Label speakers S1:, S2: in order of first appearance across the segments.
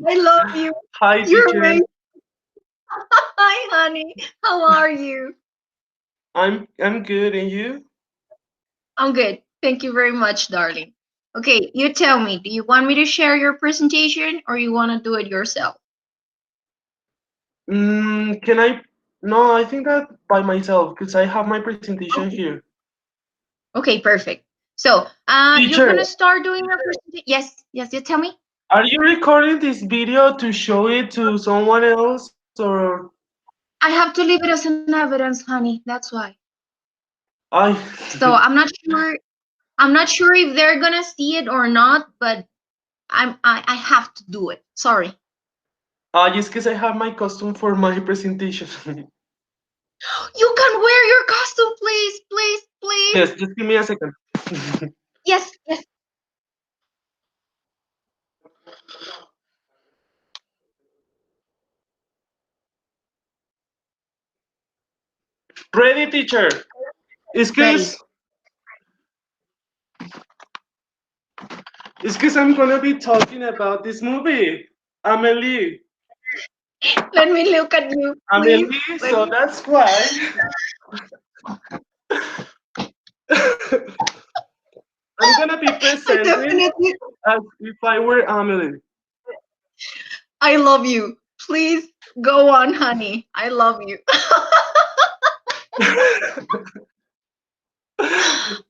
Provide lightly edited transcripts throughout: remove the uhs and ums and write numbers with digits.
S1: I love you.
S2: Hi,
S1: You're
S2: teacher.
S1: amazing. Hi, honey. How are you?
S2: I'm good, and you?
S1: I'm good. Thank you very much, darling. Okay, you tell me, do you want me to share your presentation or you want to do it yourself?
S2: Can I? No, I think that by myself because I have my presentation
S1: Okay.
S2: here.
S1: Okay, perfect. So, you're
S2: Teacher,
S1: gonna start doing your presentation. Yes, yes. You tell me.
S2: are you recording this video to show it to someone else or?
S1: I have to leave it as an evidence, honey. That's why.
S2: I
S1: So I'm not sure. I'm not sure if they're gonna see it or not, but I have to do it. Sorry.
S2: just because I have my costume for my presentation.
S1: You can wear your costume, please, please, please.
S2: Yes, just give me a second.
S1: Yes, yes.
S2: Ready, teacher? It's
S1: Ready.
S2: because I'm gonna be talking about this movie, Amelie.
S1: Let me look at you, please.
S2: Amelie,
S1: Let
S2: so
S1: me.
S2: that's why I'm gonna be
S1: I
S2: presenting
S1: definitely.
S2: as if I were Amelie.
S1: I love you. Please go on, honey. I love you.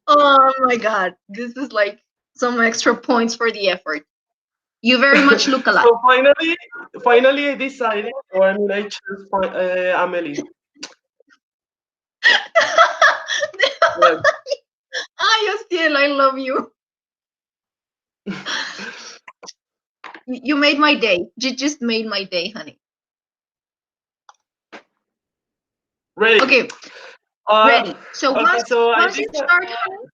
S1: Oh my god. This is like some extra points for the effort. You very much look alike.
S2: So finally, I decided, or I mean, I chose Amelie. Yes.
S1: Ay, still, I love you. You made my day. You just made my day, honey.
S2: Ready.
S1: Okay,
S2: Uh,
S1: ready. So
S2: okay. So I
S1: once you
S2: decided.
S1: start, honey,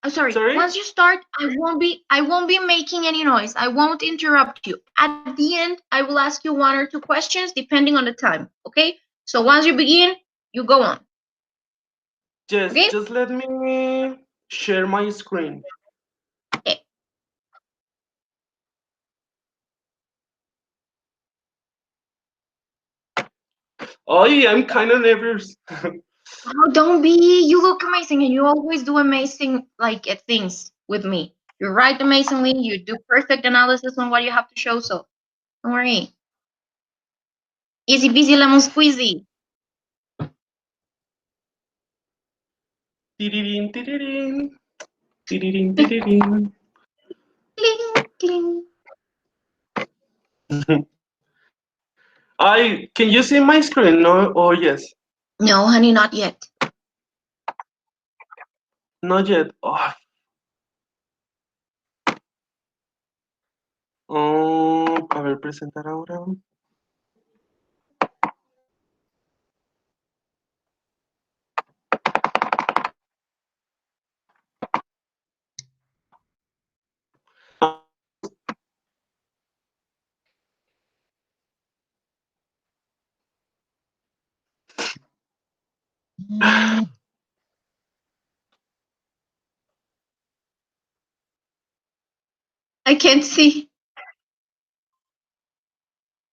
S1: I'm sorry.
S2: Sorry.
S1: Once you start, I won't be making any noise. I won't interrupt you. At the end, I will ask you one or two questions depending on the time. Okay? So once you begin, you go on.
S2: Just
S1: Okay?
S2: just let me share my screen.
S1: Okay.
S2: Oh yeah, I'm kind of nervous.
S1: Oh, don't be. You look amazing, and you always do amazing like things with me. You write amazingly. You do perfect analysis on what you have to show. So don't worry. Easy peasy lemon squeezy.
S2: Tiririn, tiririn, tiririn, tiririn.
S1: Cling, cling.
S2: I can you see my screen? No, or yes,
S1: No, honey, not yet.
S2: not yet. A ver, presentar ahora.
S1: I can't see.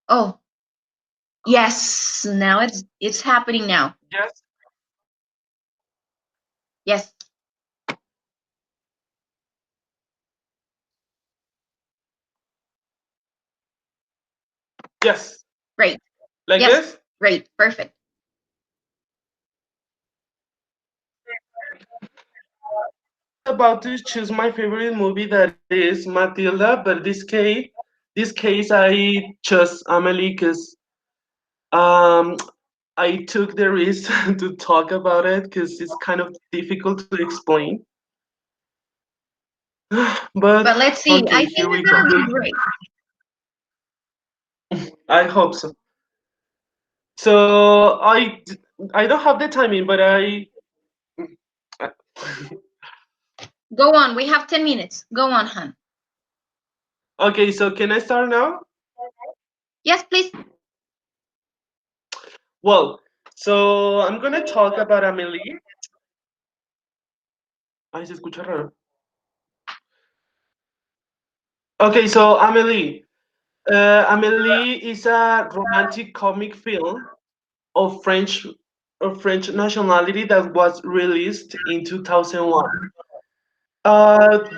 S1: Oh, yes. Now it's happening now.
S2: Yes,
S1: Yes.
S2: yes,
S1: Great.
S2: like
S1: Yes.
S2: this.
S1: Great. Perfect.
S2: About to choose my favorite movie that is Matilda, but this case I chose Amelie because um I took the risk to talk about it because it's kind of difficult to explain. But
S1: But let's see.
S2: okay,
S1: I
S2: here
S1: think
S2: we
S1: it's
S2: go.
S1: gonna be great.
S2: I hope so. So I don't have the timing, but I
S1: Go on. We have 10 minutes. Go on, hon.
S2: okay. So can I start now?
S1: Yes, please.
S2: Well, so I'm gonna talk about Amelie. Ay, se escucha raro. Okay, so Amelie. Amélie is a romantic comic film of French nationality that was released in 2001.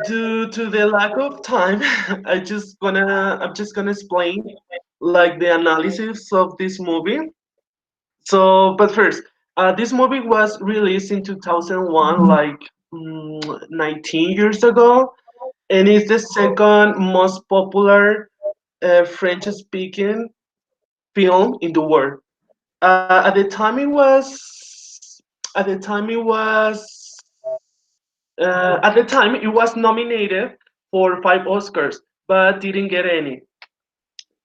S2: Due to the lack of time, I'm just gonna explain like the analysis of this movie. So, but first, this movie was released in 2001, like 19 years ago, and it's the second most popular French-speaking film in the world. At the time, it was at the time it was at the time it was nominated for 5 Oscars, but didn't get any.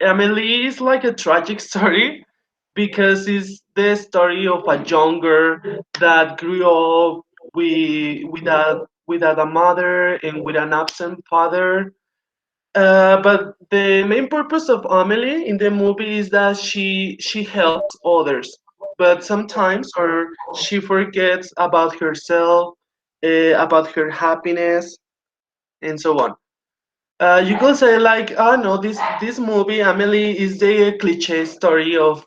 S2: Emily is like a tragic story because it's the story of a young girl that grew up without a mother and with an absent father. But the main purpose of Amelie in the movie is that she helps others, but sometimes or she forgets about herself, about her happiness, and so on. You could say like, oh no, this movie Amelie is the cliche story of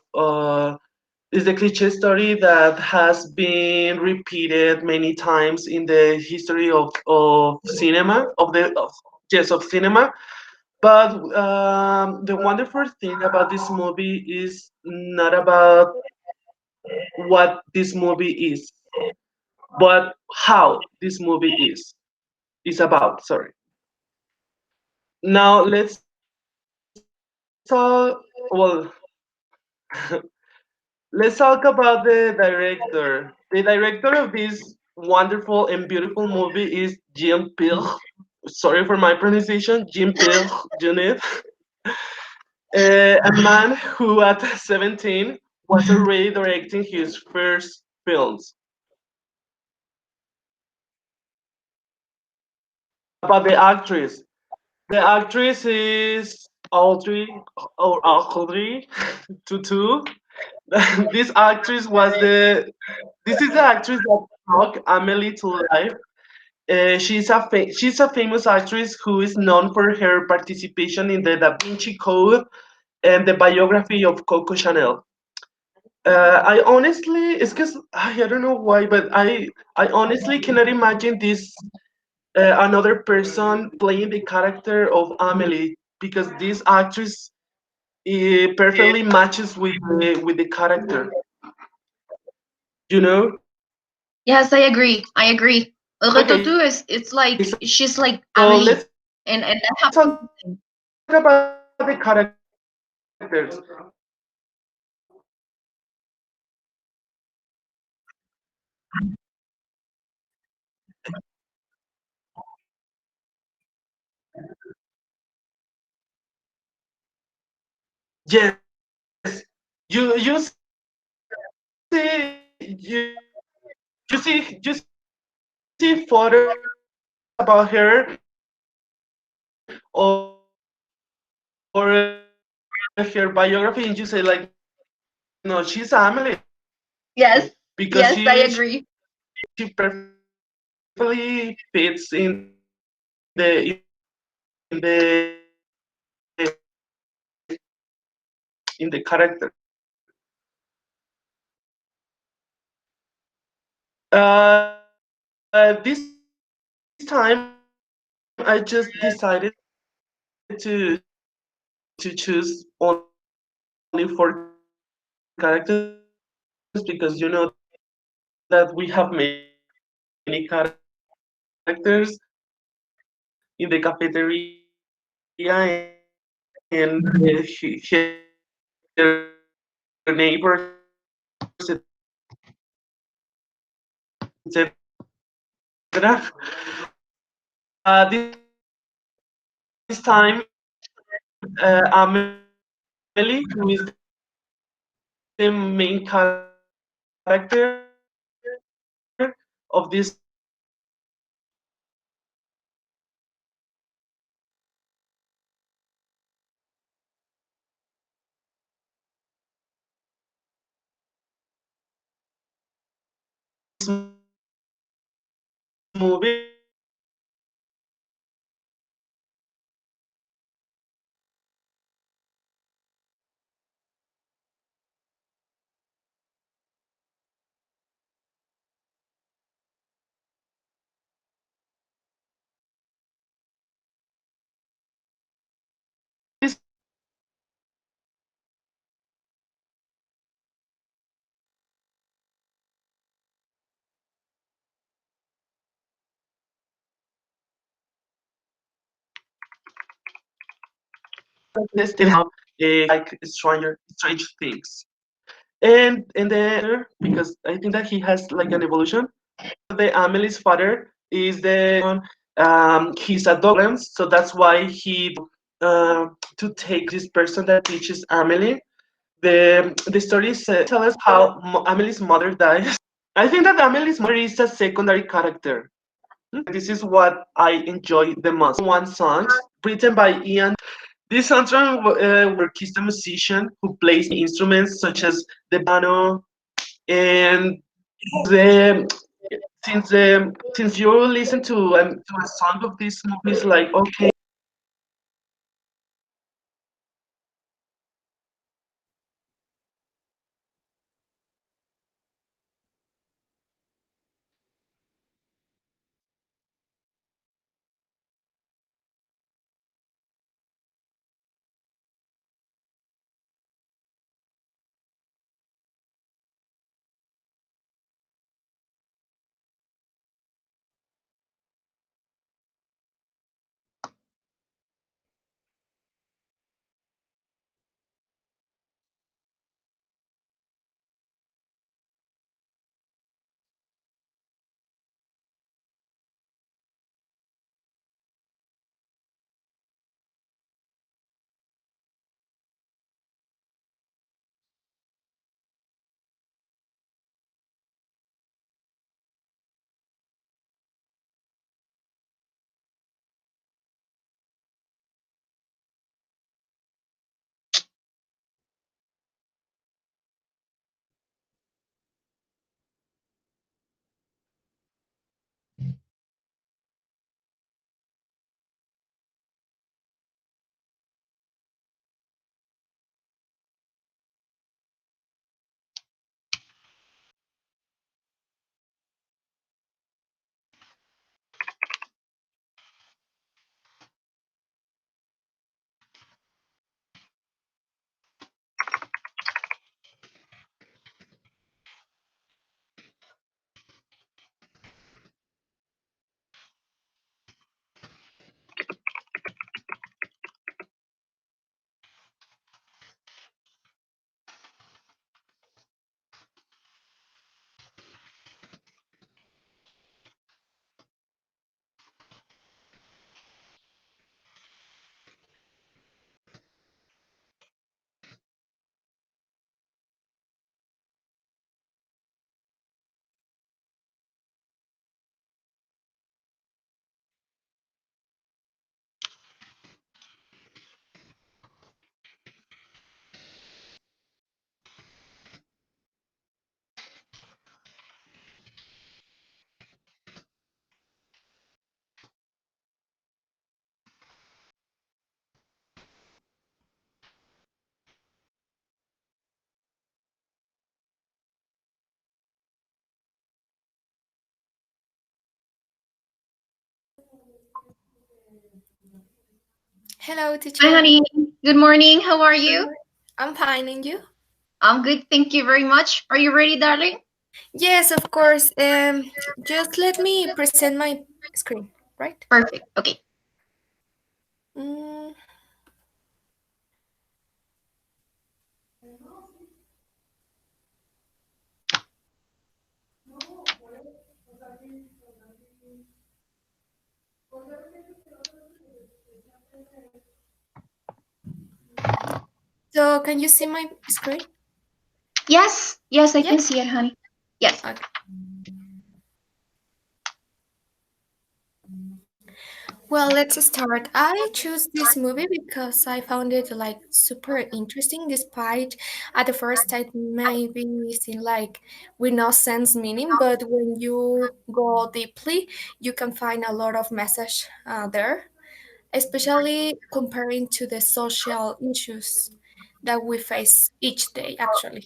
S2: is the cliche story that has been repeated many times in the history of cinema yes, of cinema. But the wonderful thing about this movie is not about what this movie but how this movie is about. Sorry. Now let's talk about the director. The director of this wonderful and beautiful movie is Jean-Pierre. Sorry for my pronunciation, Jean-Pierre Jeunet, a man who at 17 was already directing his first films. About the actress. The actress is Audrey Tutu. This actress was the this is the actress that brought Amelie to life. She's a famous actress who is known for her participation in the Da Vinci Code and the biography of Coco Chanel. I honestly, it's because I don't know why, but I honestly cannot imagine this another person playing the character of Amelie because this actress perfectly matches with the character. You know?
S1: Yes, I agree. I agree. Reto
S2: Okay,
S1: too
S2: so
S1: is it's like
S2: let's talk
S1: she's
S2: about the
S1: like
S2: characters.
S1: Amelie, and that happens.
S2: Yes, you see photos about her or her biography, and you say like, no, she's Amelie
S1: Yes,
S2: because
S1: yes, I
S2: she
S1: agree.
S2: perfectly fits in the character. This time I just decided to choose only 4 characters because you know that we have many characters in the cafeteria in her neighbors, etc. This time, Amelie, who is the main character of this movie testing how like strange things. And then because I think that he has like an evolution. The Amelie's father is he's a doctor, so that's why he to take this person that teaches Amelie. The story tell us how Amelie's mother dies. I think that Amelie's mother is a secondary character. This is what I enjoy the most. One songs written by Ian. This soundtrack where he's a musician who plays instruments such as the piano, and the since you listen to a song of this movie, it's like okay.
S3: Hello,
S1: Hi,
S3: teacher.
S1: honey. Good morning. How are you?
S3: I'm fine, and you?
S1: I'm good. Thank you very much. Are you ready, darling?
S3: Yes, of course. Just let me present my screen, right?
S1: Perfect. Okay.
S3: Mm, so, can you see my screen?
S1: Yes. Yes, I
S3: Yes.
S1: can see it, honey. Yes.
S3: Okay. Well, let's start. I choose this movie because I found it like super interesting, despite at the first it maybe seem like with no sense meaning, but when you go deeply, you can find a lot of message there, especially comparing to the social issues that we face each day, actually.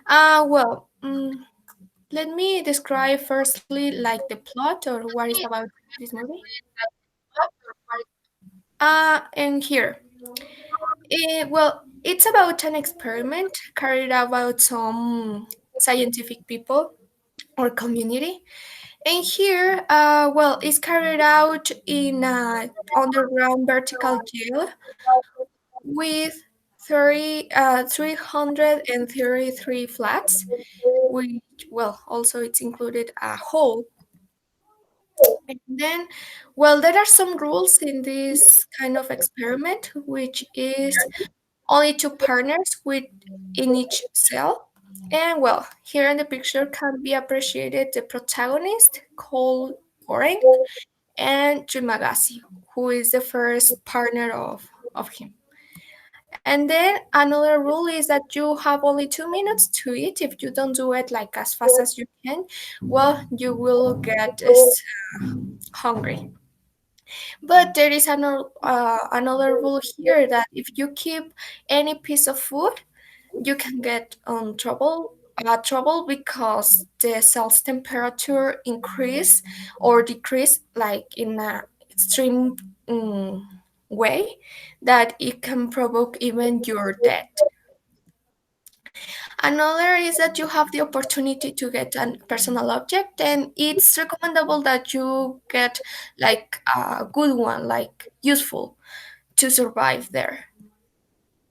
S3: Well, let me describe firstly like the plot or what is about this movie. And here, well, it's about an experiment carried out by some scientific people or community. And here, well, it's carried out in a underground vertical jail with 333 flats, which, well, also it's included a hall. And then, well, there are some rules in this kind of experiment, which is only two partners with in each cell. And well, here in the picture can be appreciated the protagonist called Goreng and Trimagasi, who is the first partner of him. And then another rule is that you have only 2 minutes to eat. If you don't do it like as fast as you can, well, you will get hungry. But there is another rule here that if you keep any piece of food, you can get trouble because the cell's temperature increase or decrease like in a extreme way that it can provoke even your death. Another is that you have the opportunity to get a personal object, and it's recommendable that you get like a good one, like useful to survive there.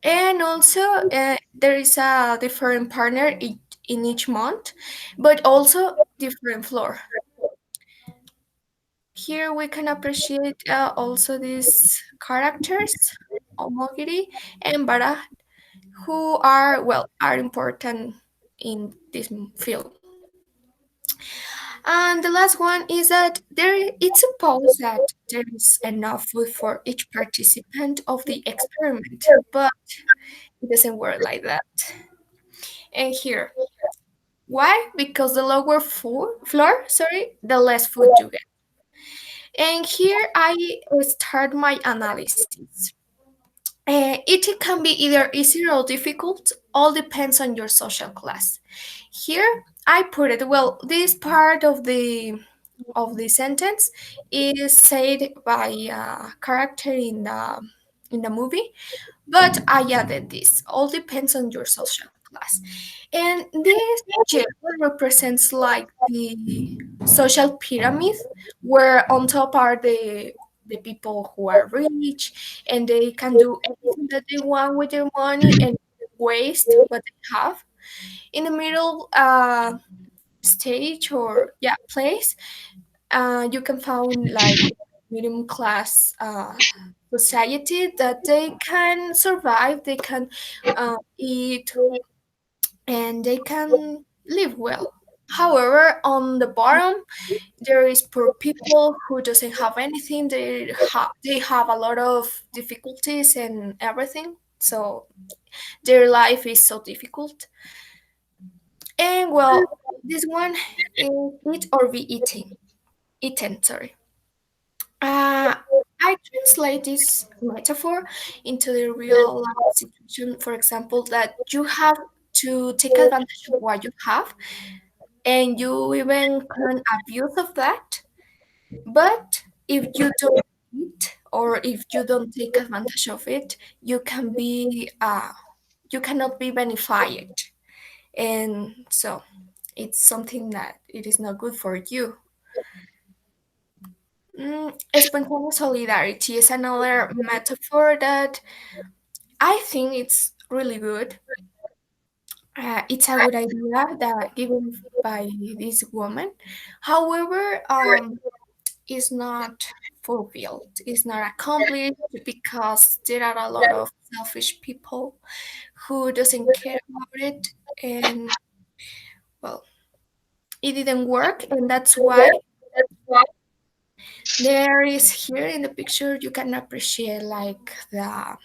S3: And also, there is a different partner in each month, but also different floor. Here we can appreciate also these characters, Omogiri and Bara, who are, well, are important in this film. And the last one is that it's supposed that there is enough food for each participant of the experiment, but it doesn't work like that. And here, why? Because the lower floor, sorry, the less food you get. And here I start my analysis. It can be either easy or difficult, all depends on your social class. Here I put it, well, this part of the sentence is said by a character in the movie, but I added this. All depends on your social class. And this general represents like the social pyramid, where on top are the people who are rich and they can do anything that they want with their money and waste what they have. In the middle stage or yeah place, you can find like medium class society that they can survive, they can eat, and they can live well. However, on the bottom, there is poor people who doesn't have anything. They have a lot of difficulties and everything. So their life is so difficult. And well, this one is eat or be eaten. Sorry. I translate this metaphor into the real life situation. For example, that you have to take advantage of what you have, and you even can abuse of that. But if you don't eat or if you don't take advantage of it, you cannot be benefited, and so it's something that it is not good for you. Spontaneous solidarity is another metaphor that I think it's really good. It's a good idea that given by this woman. However, is not fulfilled, is not accomplished because there are a lot of selfish people who doesn't care about it, and well, it didn't work, and that's why there is here in the picture you can appreciate like the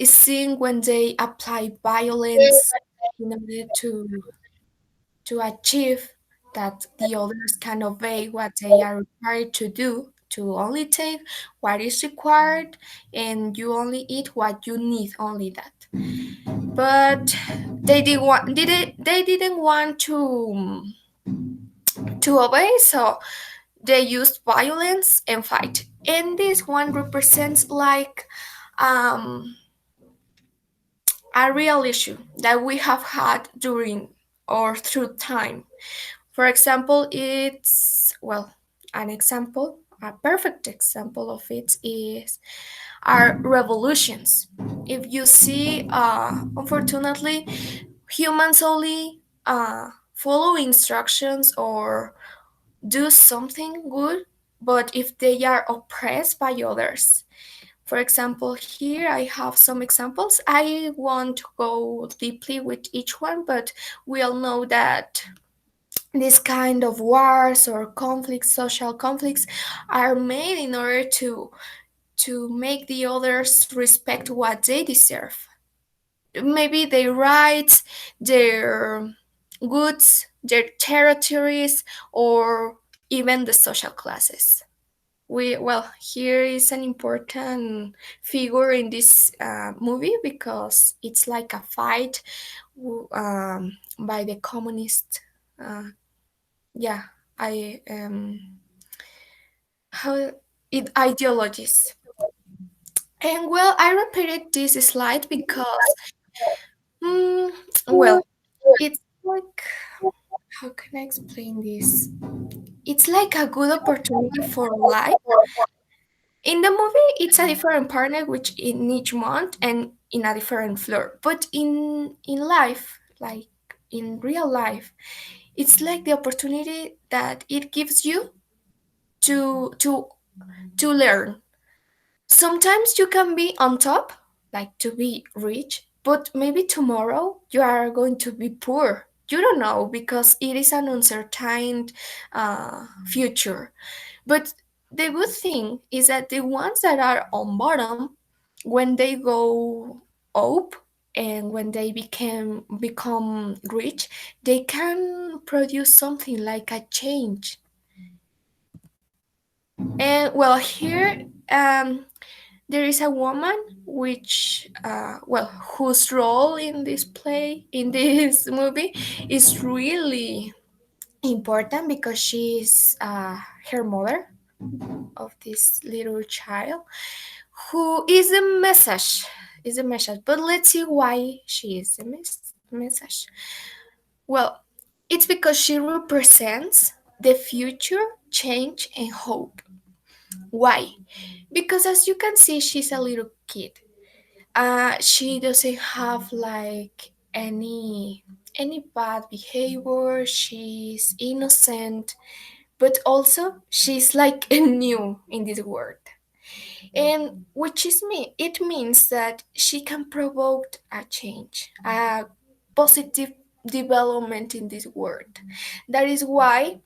S3: scene when they apply violence in order to achieve that the others can obey what they are required to do, to only take what is required, and you only eat what you need, only that. But they didn't want to obey, so they used violence and fight. And this one represents like um a real issue that we have had during or through time. For example, it's, well, an example a perfect example of it is are revolutions. If you see, unfortunately, humans only follow instructions or do something good, but if they are oppressed by others. For example, here I have some examples. I won't go deeply with each one, but we all know that this kind of wars or conflicts, social conflicts, are made in order to make the others respect what they deserve. Maybe their rights, their goods, their territories, or even the social classes. Here is an important figure in this movie because it's like a fight by the communist. Uh, yeah, I how it ideologies. And well, I repeated this slide because, mm, well, it's like, how can I explain this? It's like a good opportunity for life. In the movie, it's a different partner, which in each month and in a different floor. But in life, like in real life, it's like the opportunity that it gives you to to to learn. Sometimes you can be on top, like to be rich, but maybe tomorrow you are going to be poor. You don't know because it is an uncertain future. But the good thing is that the ones that are on bottom, when they go up and when they become rich, they can produce something like a change. And well, here there is a woman which whose role in this play in this movie is really important because she's her mother of this little child who is a message, but let's see why she is a message. Well, it's because she represents the future, change, and hope. Why? Because as you can see, she's a little kid. She doesn't have like any bad behavior. She's innocent, but also she's like new in this world. And which is me, it means that she can provoke a change, a positive development in this world. That is why,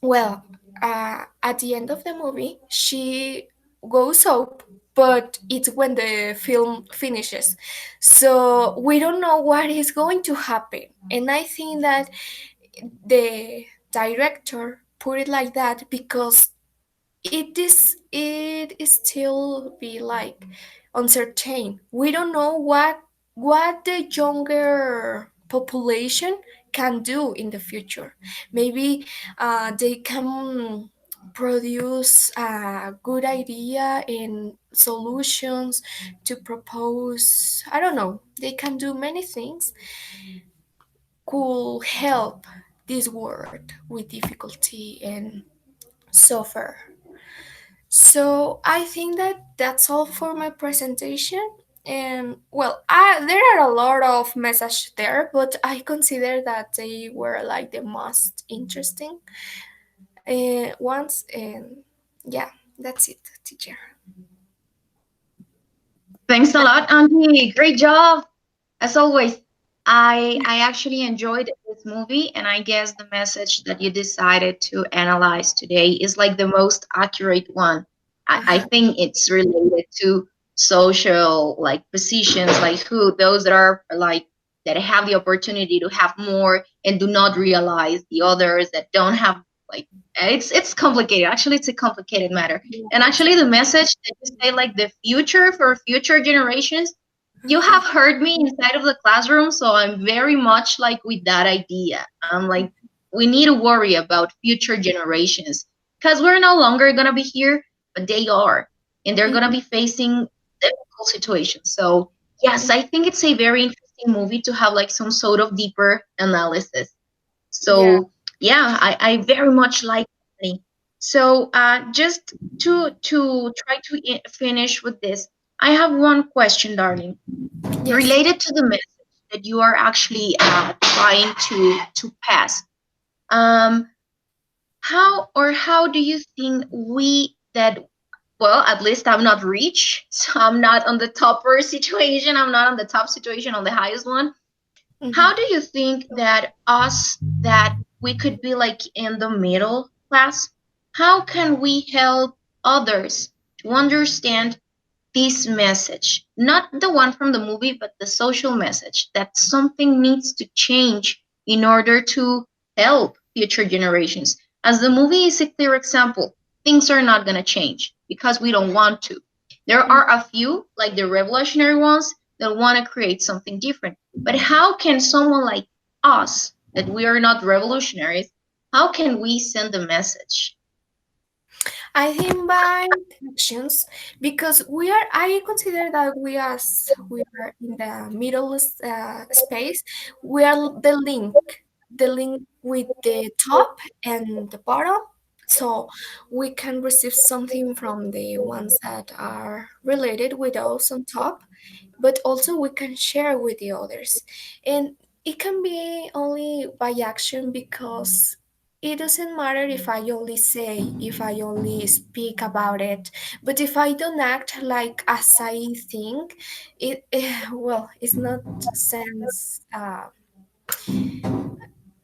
S3: well, at the end of the movie, she goes up, but it's when the film finishes. So we don't know what is going to happen. And I think that the director put it like that because it is still be like uncertain. We don't know what the younger population can do in the future. Maybe they can produce a good idea and solutions to propose. I don't know. They can do many things could help this world with difficulty and suffer. So I think that that's all for my presentation. And well, there are a lot of messages there, but I consider that they were like the most interesting ones. And yeah, that's it, teacher.
S1: Thanks a lot, Auntie. Great job. As always, I actually enjoyed this movie, and I guess the message that you decided to analyze today is like the most accurate one. I
S3: Uh-huh.
S1: think it's related to social like positions, like who those that are like that have the opportunity to have more and do not realize the others that don't have like it's complicated. Actually, it's a complicated matter. And
S3: Yes.
S1: actually the message that you say like the future for future generations, you have heard me inside of the classroom, so I'm very much like with that idea. I'm like, we need to worry about future generations because we're no longer going to be here, but they are, and they're going to
S3: Mhm.
S1: be facing difficult situations. So, yes, I think it's a very interesting movie to have like some sort of deeper analysis.
S3: Yeah.
S1: So, yeah, I very much like it. So just to try to finish with this, I have one question, darling,
S3: Yes.
S1: related to the message that you are actually trying to pass. Um, how do you think we that, well, at least I'm not rich, so I'm not on the topper situation, I'm not on the top situation, on the highest one. How
S3: Mhm.
S1: do you think that us, that we could be like in the middle class, how can we help others to understand this message, not the one from the movie, but the social message that something needs to change in order to help future generations? As the movie is a clear example, things are not going to change because we don't want to. There
S3: Mm.
S1: are a few, like the revolutionary ones, that want to create something different. But how can someone like us, that we are not revolutionaries, how can we send a message?
S3: I think by actions, because I consider that we are in the middle space. We are the link with the top and the bottom. So we can receive something from the ones that are related with those on top, but also we can share with the others. And it can be only by action because it doesn't matter if I only say, if I only speak about it, but if I don't act like as I think, well, it's not sense.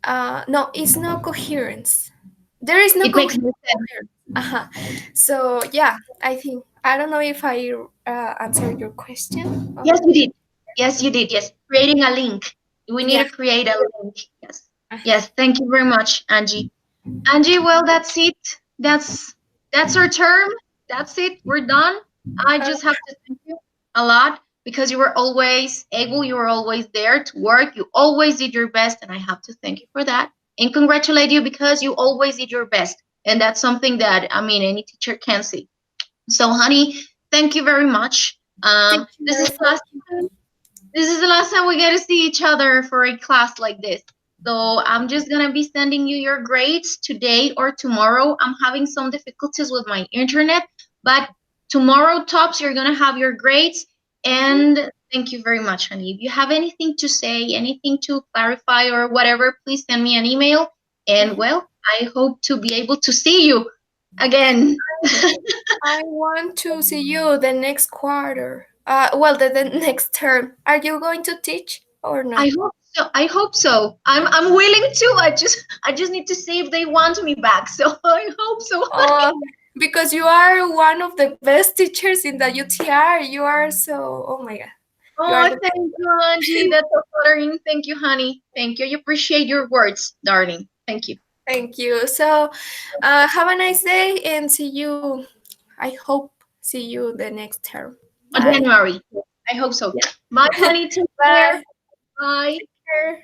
S3: No, it's no coherence. There is no
S1: It makes no sense.
S3: coherence. Uh-huh. So yeah, I don't know if I answered your question.
S1: Yes, you did. Yes, you did. Yes, creating a link. We need
S3: Yeah.
S1: to create a link. Yes.
S3: Uh-huh.
S1: Yes. Thank you very much, Angie. Angie, well, that's it. That's our term. That's it. We're done. I
S3: Uh,
S1: just have to thank you a lot because you were always able. You were always there to work. You always did your best, and I have to thank you for that and congratulate you because you always did your best. And that's something that, I mean, any teacher can see. So, honey, thank you very much. This is
S3: teacher,
S1: the last time. This is the last time we get to see each other for a class like this. So I'm just gonna be sending you your grades today or tomorrow. I'm having some difficulties with my internet, but tomorrow tops you're gonna have your grades. And thank you very much, honey. If you have anything to say, anything to clarify or whatever, please send me an email. And
S3: mhm.
S1: well, I hope to be able to see you again.
S3: I want to see you the next quarter. Well, the next term. Are you going to teach or
S1: I
S3: not?
S1: hope so. I hope so. I'm willing to. I just need to see if they want me back. So I hope so.
S3: Oh, because you are one of the best teachers in the UTR. You are so. Oh my God, you are
S1: Oh,
S3: the.
S1: thank you, Angie. That's so flattering. Thank you, honey. Thank you. You appreciate your words, darling. Thank you.
S3: Thank you. So, have a nice day and see you. I hope see you the next term. Bye.
S1: January. I hope so.
S3: Yeah.
S1: Bye, honey. Take care.
S3: Bye.
S1: Bye.
S3: Take care.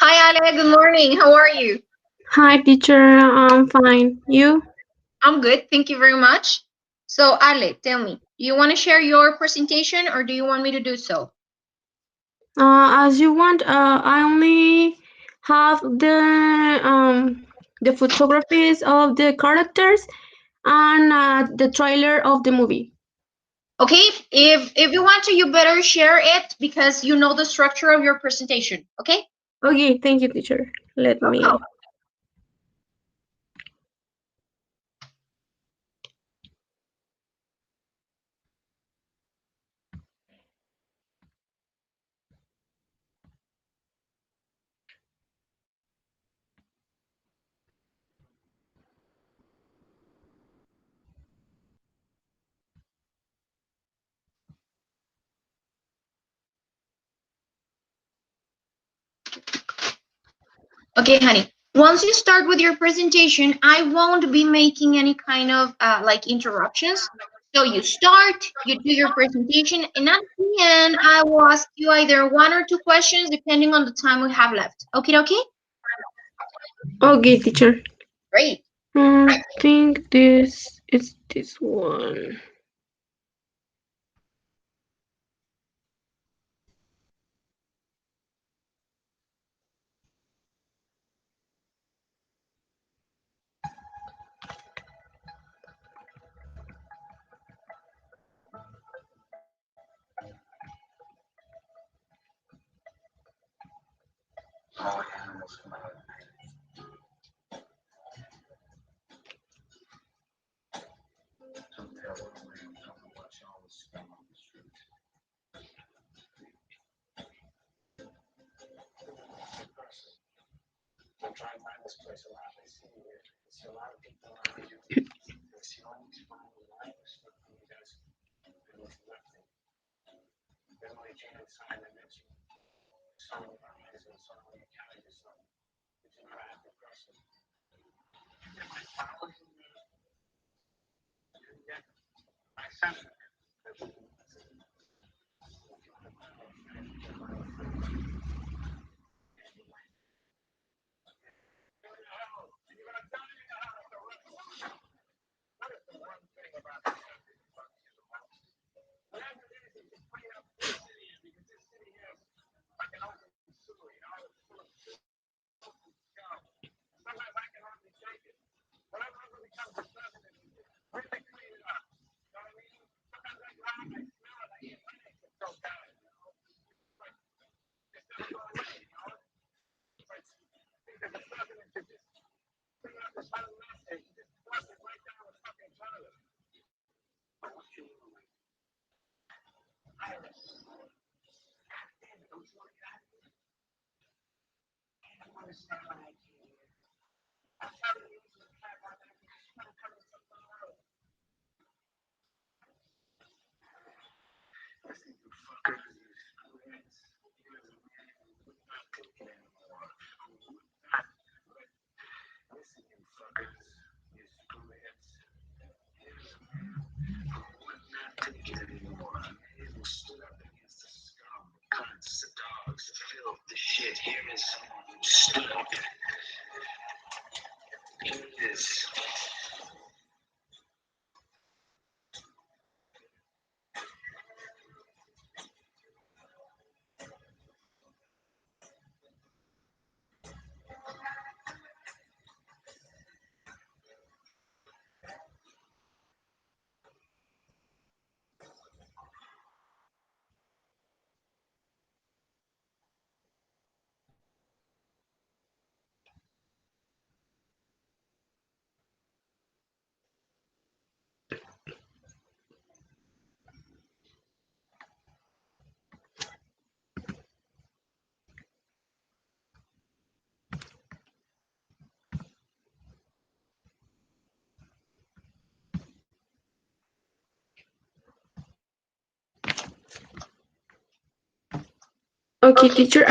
S1: Hi, Ale. Good morning. How are you?
S4: Hi, teacher. I'm fine. You?
S1: I'm good. Thank you very much. So, Ale, tell me, do you want to share your presentation or do you want me to do so?
S4: As you want. I only have the photographies of the characters and the trailer of the movie.
S1: Okay, if you want to, you better share it because you know the structure of your presentation. Okay?
S4: Okay, thank you, teacher. Let
S1: Okay.
S4: me.
S1: Okay, honey. Once you start with your presentation, I won't be making any kind of like interruptions. So you start, you do your presentation, and at the end, I will ask you either one or two questions depending on the time we have left. Okay, okay?
S4: Okay, teacher.
S1: Great.
S4: I think this is this one. Okay, teacher.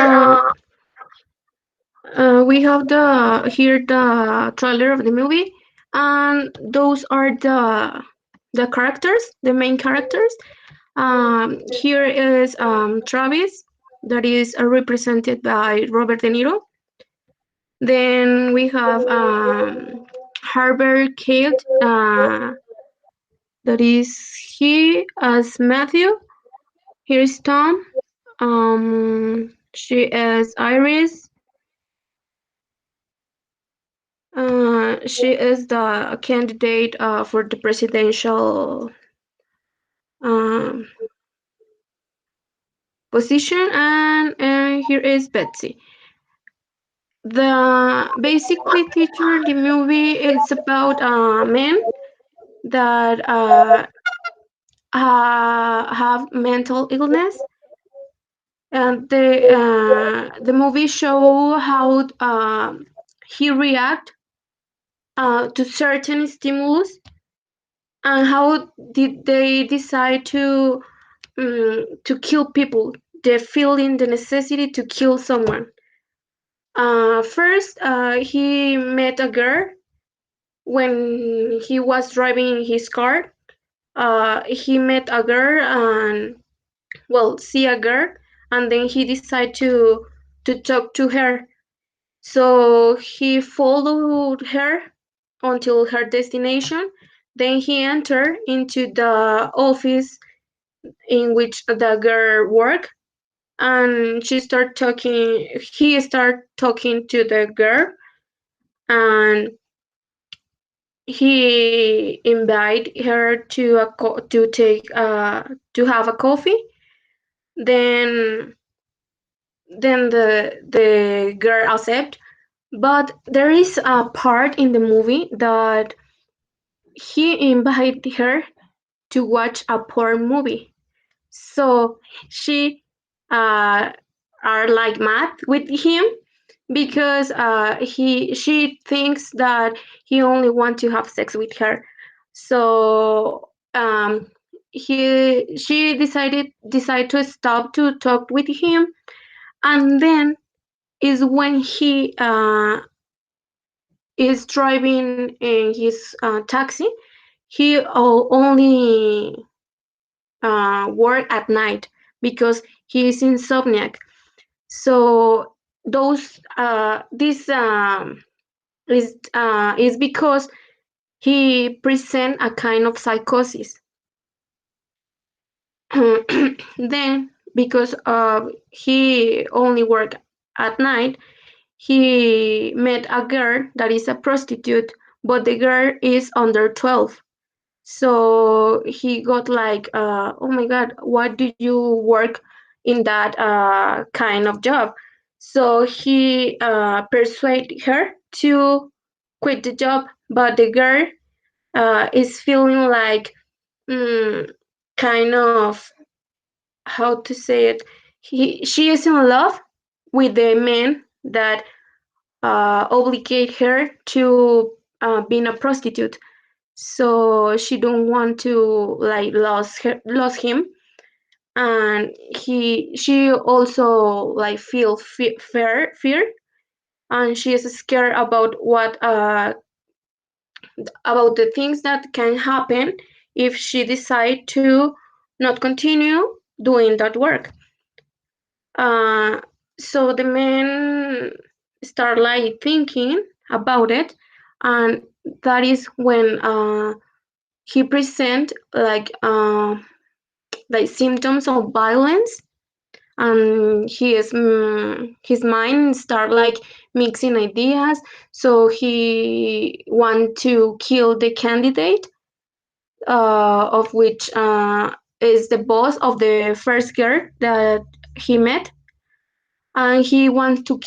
S4: We have the here the trailer of the movie, and those are the characters, the main characters. Here is Travis, that is represented by Robert De Niro. Then we have Harvard Kate, that is he as Matthew. Here's Tom. She is Iris. She is the candidate for the presidential um, position, and here is Betsy. The basically teacher, the movie is about men that have mental illness, and the movie show how he react to certain stimulus, and how did they decide to kill people. They're feeling the necessity to kill someone. First, he met a girl when he was driving his car. He met a girl and well, see a girl, and then he decided to talk to her. So he followed her until her destination. Then he entered into the office in which the girl worked, and she started talking. He started talking to the girl, and he invited her to to take to have a coffee. Then the girl accept, but there is a part in the movie that he invited her to watch a porn movie. So she uh, are like mad with him because he she thinks that he only want to have sex with her. So she decided to stop to talk with him, and then is when he is driving in his taxi. He only work at night because he is insomniac. So those this is because he present a kind of psychosis. Then because he only work at night, he met a girl that is a prostitute, but the girl is under 12. So he got like, oh my God, why do you work in that kind of job? So he persuaded her to quit the job, but the girl is feeling like mm, kind of, how to say it, she is in love with the man that obligate her to being a prostitute. So she don't want to like lose him, and she also like feel fear, and she is scared about what about the things that can happen if she decide to not continue doing that work. uh, so the man start like thinking about it, and that is when he present like symptoms of violence, and his mind start like mixing ideas. So he want to kill the candidate, of which is the boss of the first girl that he met, and he wants to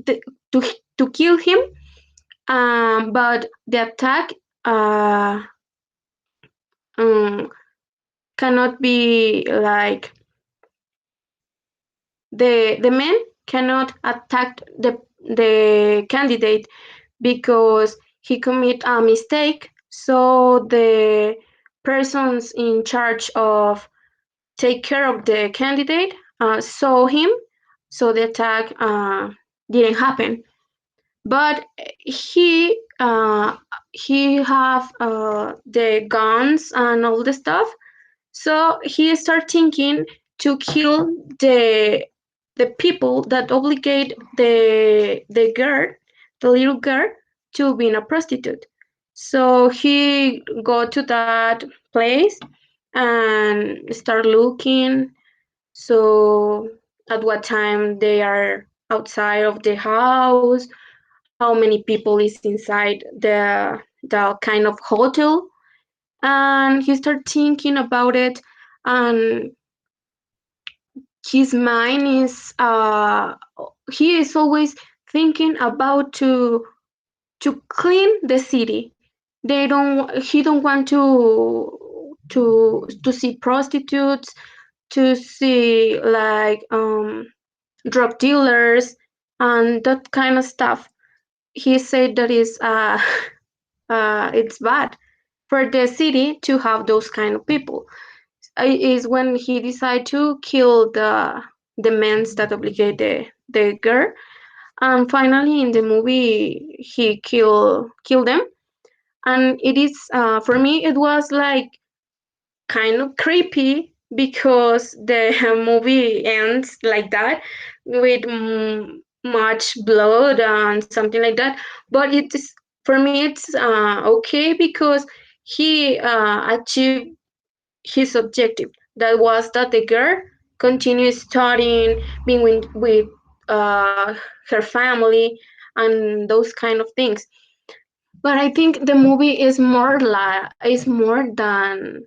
S4: the, to to kill him. But the attack uh, um, cannot be like the man cannot attack the candidate because he commit a mistake. So the persons in charge of take care of the candidate saw him, so the attack didn't happen. But he have the guns and all the stuff. So he start thinking to kill the people that obligate the little girl, to being a prostitute. So he go to that place and start looking. So at what time they are outside of the house, how many people is inside the kind of hotel, and he start thinking about it, and his mind is he is always thinking about to clean the city. He don't want to see prostitutes, to see like drug dealers and that kind of stuff. He said that is it's bad for the city to have those kind of people. Is when he decide to kill the men that obligate the girl. and finally in the movie he kill them. And it is for me it was like kind of creepy because the movie ends like that with much blood and something like that. But it's for me it's okay because he achieved his objective. That was that the girl continues studying, being with her family, and those kind of things. But I think the movie is more is more than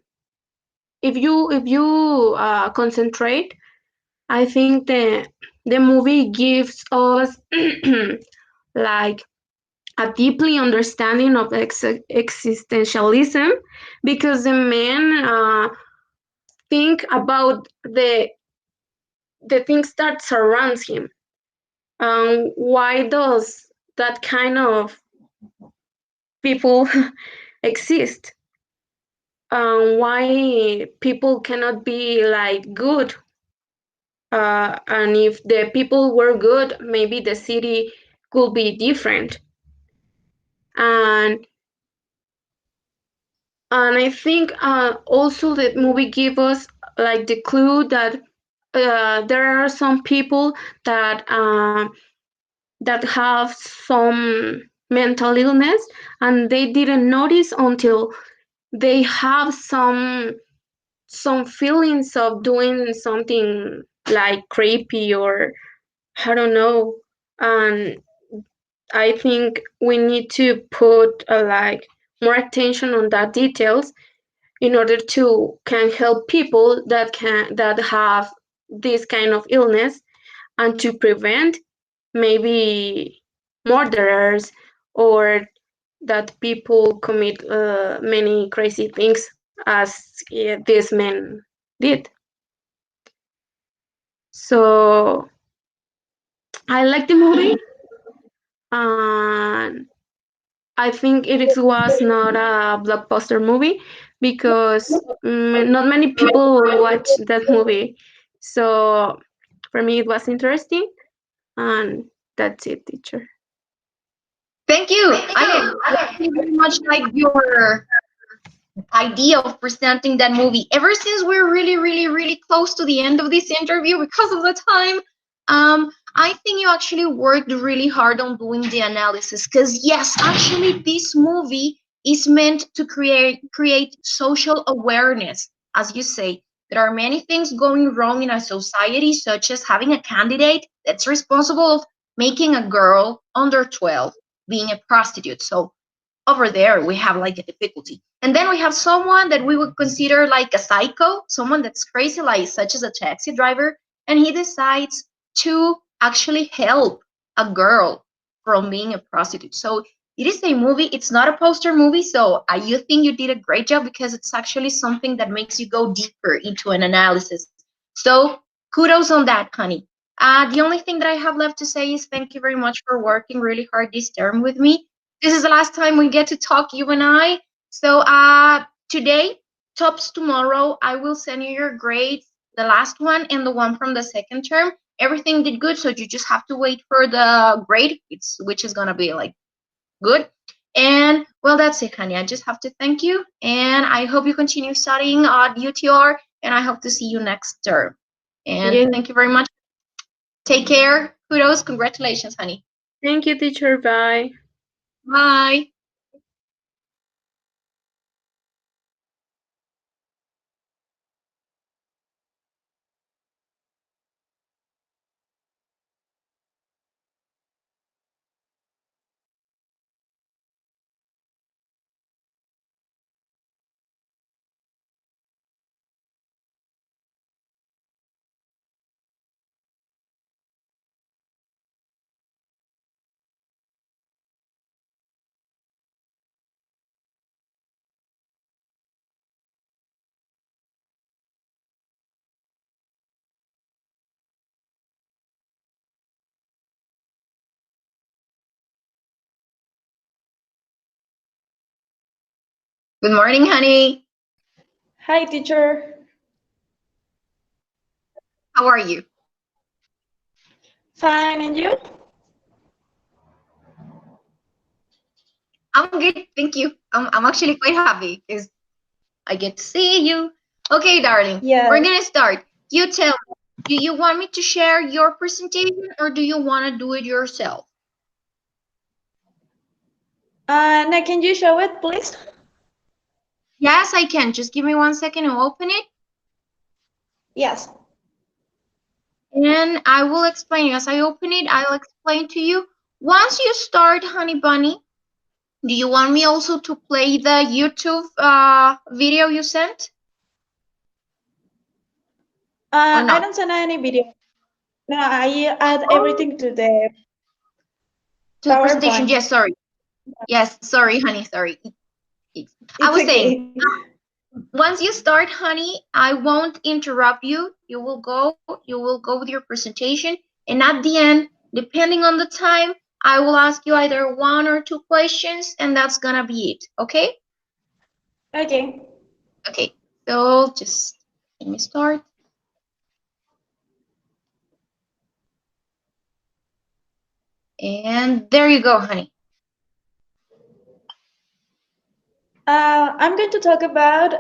S4: if you concentrate. I think the movie gives us like a deeply understanding of existentialism because the men think about the things that surrounds him. Why does that kind of people exist? Why people cannot be like good? And if the people were good, maybe the city could be different. And and I think also the movie give us like the clue that there are some people that have some mental illness and they didn't notice until they have some feelings of doing something like creepy or I don't know. And I think we need to put like more attention on that details in order to can help people that have this kind of illness and to prevent maybe murderers or that people commit many crazy things as these men did. So I like the movie, and I think was not a blockbuster movie because not many people watch that movie. So for me, it was interesting, and that's it, teacher.
S1: Thank you. I actually very much like your idea of presenting that movie. Ever since we're really, really, really close to the end of this interview because of the time, I think you actually worked really hard on doing the analysis. Because yes, actually, this movie is meant to create social awareness, as you say. There are many things going wrong in our society, such as having a candidate that's responsible of making a girl under 12 being a prostitute. So over there we have like a difficulty, and then we have someone that we would consider like a psycho, someone that's crazy, like such as a taxi driver, and he decides to actually help a girl from being a prostitute. So it is a movie, it's not a poster movie, so you think you did a great job because it's actually something that makes you go deeper into an analysis. So kudos on that, honey. The only thing that I have left to say is thank you very much for working really hard this term with me. This is the last time we get to talk, you and I. So today, tops tomorrow, I will send you your grades, the last one and the one from the second term. Everything did good, so you just have to wait for the grade, which is gonna be like good. And well, that's it, honey. I just have to thank you, and I hope you continue studying at UTR, and I hope to see you next term. And
S4: Yeah,
S1: thank you very much. Take care. Kudos. Congratulations, honey.
S4: thank you, teacher. Bye.
S1: Bye. Good morning, honey.
S5: Hi, teacher.
S1: How are you?
S5: Fine, and you?
S1: good. Thank you. I'm actually quite happy because I get to see you. Okay, darling. We're
S5: Yes.
S1: gonna start. You tell me, do you want me to share your presentation or do you want to do it yourself?
S5: Now, can you show it, please?
S1: Yes, I can. Just give me 1 second to open it.
S5: Yes.
S1: And I will explain. As I open it, I'll explain to you. Once you start, Honey Bunny, do you want me also to play the YouTube video you sent or
S5: I
S1: not?
S5: don't send any video. No, I add
S1: Oh,
S5: everything to the
S1: to the presentation.
S5: PowerPoint.
S1: Yes, sorry. Yes, sorry, honey. Sorry. I
S5: It's
S1: was saying,
S5: okay.
S1: once you start, honey, I won't interrupt you. You will go with your presentation, and at the end, depending on the time, I will ask you either one or two questions, and that's gonna be it. Okay?
S5: Okay.
S1: Okay. So just let me start. And there you go, honey.
S5: I'm going to talk about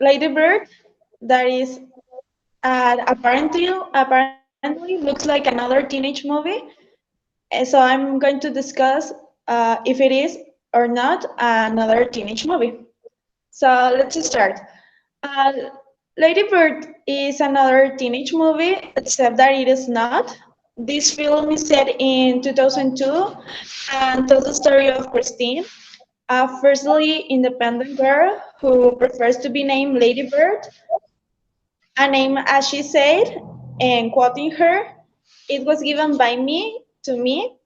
S5: Lady Bird, that is apparently looks like another teenage movie. So I'm going to discuss if it is or not another teenage movie. So let's start. Uh, Lady Bird is another teenage movie, except that it is not. This film is set in 2002 and tells the story of Christine, a fiercely independent girl who prefers to be named Lady Bird, a name, as she said, and quoting her, it was given by me to me,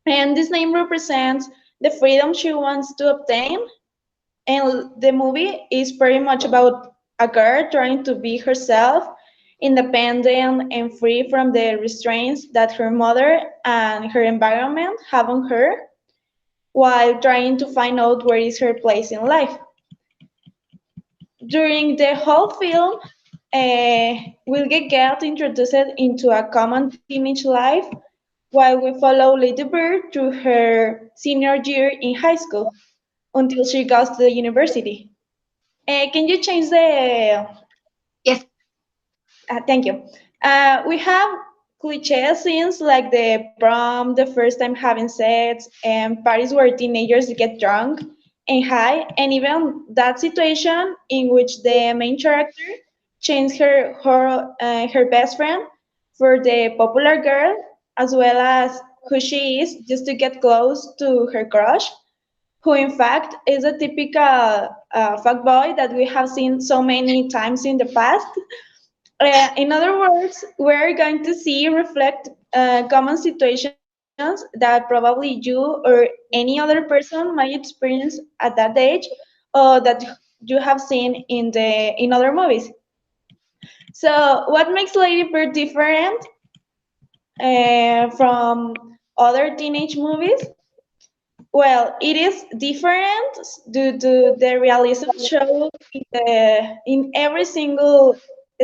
S5: and this name represents the freedom she wants to obtain. And the movie is very much about a girl trying to be herself, independent and free from the restraints that her mother and her environment have on her, while trying to find out where is her place in life. During the whole film, we'll get introduced into a common teenage life while we follow Lady Bird through her senior year in high school until she goes to the university. Can you change the
S1: Yes.
S5: Thank you. We have cliche scenes like the prom, the first time having sex, and parties where teenagers get drunk and high, and even that situation in which the main character changed her best friend for the popular girl, as well as who she is, just to get close to her crush, who in fact is a typical fuckboy that we have seen so many times in the past. In other words, we're going to see reflect common situations that probably you or any other person might experience at that age, or that you have seen in other movies. So, what makes Lady Bird different from other teenage movies? Well, it is different due to the realism shown in every single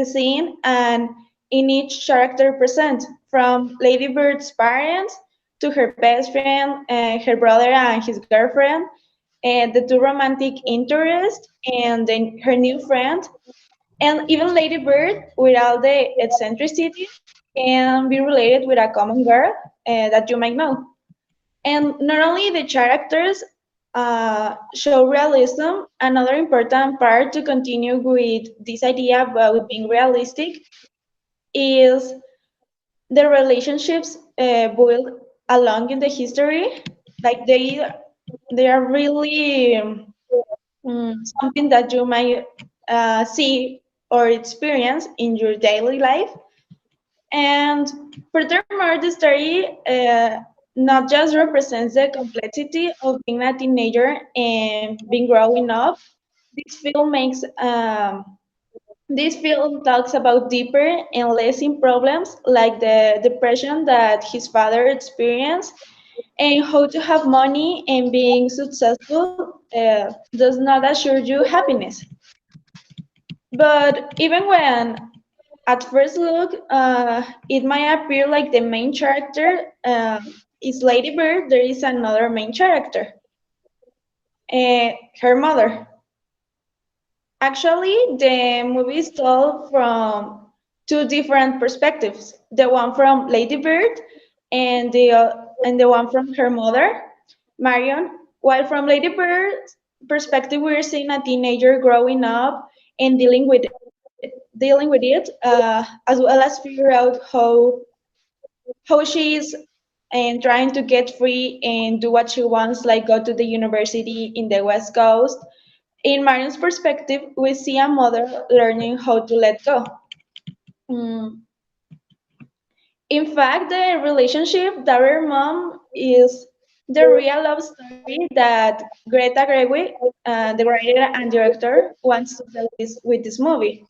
S5: scene and in each character present, from Lady Bird's parents to her best friend, her brother and his girlfriend, and the two romantic interests, and then her new friend, and even Lady Bird, with all the eccentricity, can be related with a common girl that you might know. And not only the characters show realism, another important part to continue with this idea about being realistic is the relationships built along in the history. Like they are really something that you might see or experience in your daily life. And furthermore, the story not just represents the complexity of being a teenager and being growing up. This film makes this film talks about deeper and lasting problems like the depression that his father experienced and how to have money and being successful does not assure you happiness. But even when at first look, it might appear like the main character is Lady Bird. There is another main character. her mother. Actually, the movie is told from two different perspectives. The one from Lady Bird and the one from her mother, Marion. While from Lady Bird's perspective, we're seeing a teenager growing up and dealing with it, as well as figure out how she is and trying to get free and do what she wants, like go to the university in the West Coast. In Marion's perspective, we see a mother learning how to let go. Mm. In fact, the relationship that her mom is the real love story that Greta Gerwig, the writer and director, wants to tell this with this movie.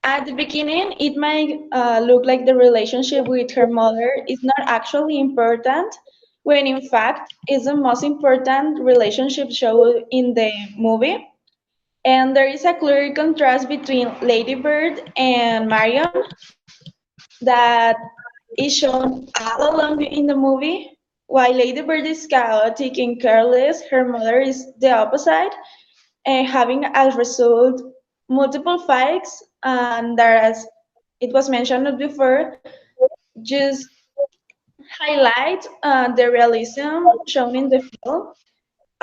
S5: At the beginning, it might look like the relationship with her mother is not actually important, when in fact is the most important relationship shown in the movie. And there is a clear contrast between Lady Bird and Marion that is shown all along in the movie. While Lady Bird is chaotic and careless, her mother is the opposite, and having as result multiple fights, and that, as it was mentioned before, just highlight the realism shown in the film.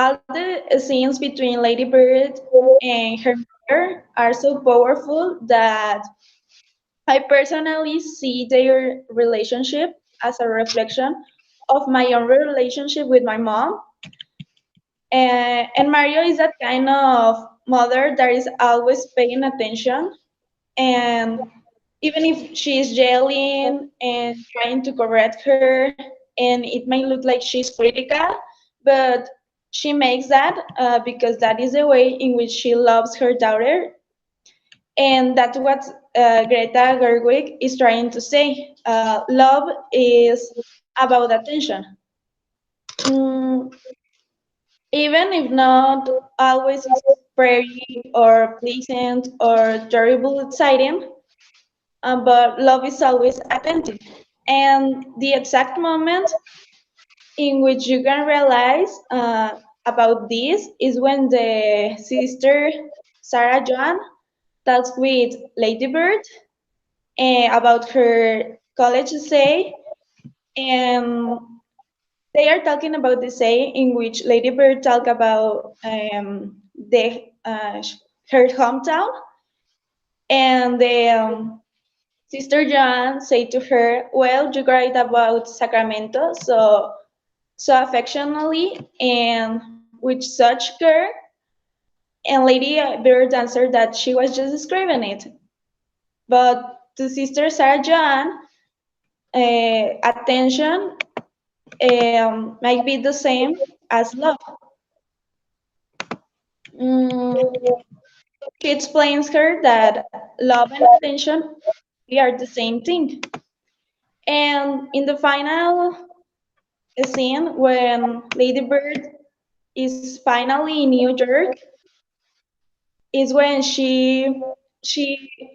S5: All the scenes between Lady Bird and her mother are so powerful that I personally see their relationship as a reflection of my own relationship with my mom. And Mario is that kind of mother that is always paying attention. And even if she is yelling and trying to correct her, and it may look like she's critical, but she makes that because that is the way in which she loves her daughter, and that's what Greta Gerwig is trying to say. Love is about attention. Mm, even if not always pretty or pleasant or terrible exciting, but love is always attentive. And the exact moment in which you can realize about this is when the sister Sarah Joan talks with Lady Bird about her college essay, and they are talking about the essay in which Lady Bird talk about her hometown, and the Sister Joan say to her, "Well, you write about Sacramento so affectionately and with such care." And Lady Bird answered that she was just describing it. But to Sister Sarah Joan, attention might be the same as love. Mm, she explains her that love and attention they are the same thing. And in the final scene, when Lady Bird is finally in New York, is when she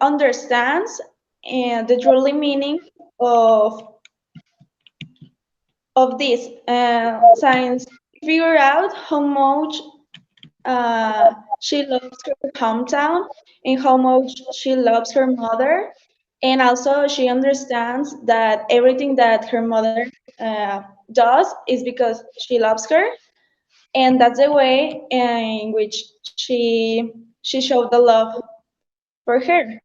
S5: understands the truly meaning of this since she figure out how much she loves her hometown and how much she loves her mother, and also she understands that everything that her mother does is because she loves her, and that's the way in which she showed the love for her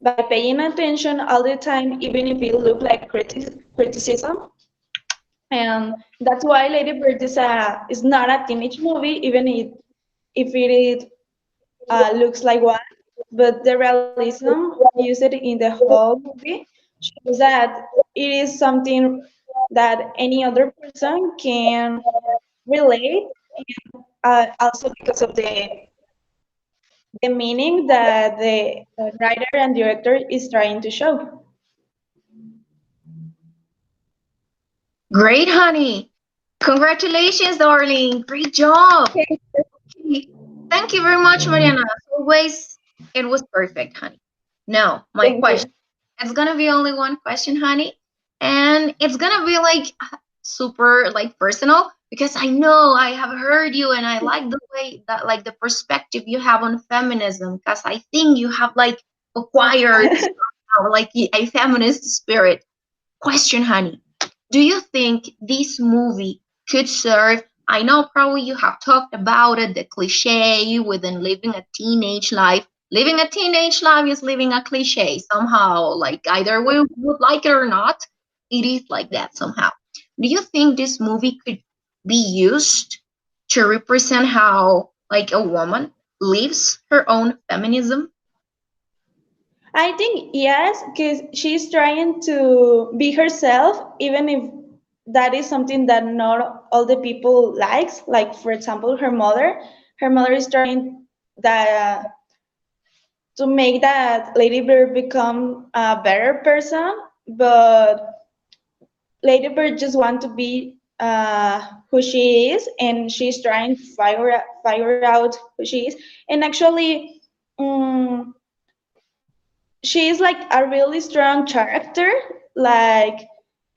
S5: by paying attention all the time, even if it looked like criticism. And that's why Lady Bird is not a teenage movie, even if it is, looks like one. But the realism used in the whole movie shows that it is something that any other person can relate, also because of the meaning that the writer and director is trying to show.
S1: Great, honey. Congratulations, darling. Great job. Okay. Thank you very much, Mariana. As always, it was perfect, honey. Now, my
S5: Thank
S1: question.
S5: you.
S1: It's gonna be only one question, honey, and it's gonna be like super like personal. because I know I have heard you and I like the way that, like, the perspective you have on feminism, because I think you have like acquired somehow like a feminist spirit. Question, honey. Do you think this movie could serve? I know probably you have talked about it, the cliche within living a teenage life. Living a teenage life is living a cliche somehow, like either we would like it or not, it is like that somehow. Do you think this movie could be used to represent how like a woman lives her own feminism?
S5: I think yes, because she's trying to be herself, even if that is something that not all the people likes. Like for example, her mother. Her mother is trying that to make that Lady Bird become a better person, but Lady Bird just want to be who she is, and she's trying to figure out who she is. And actually, um, she is like a really strong character. Like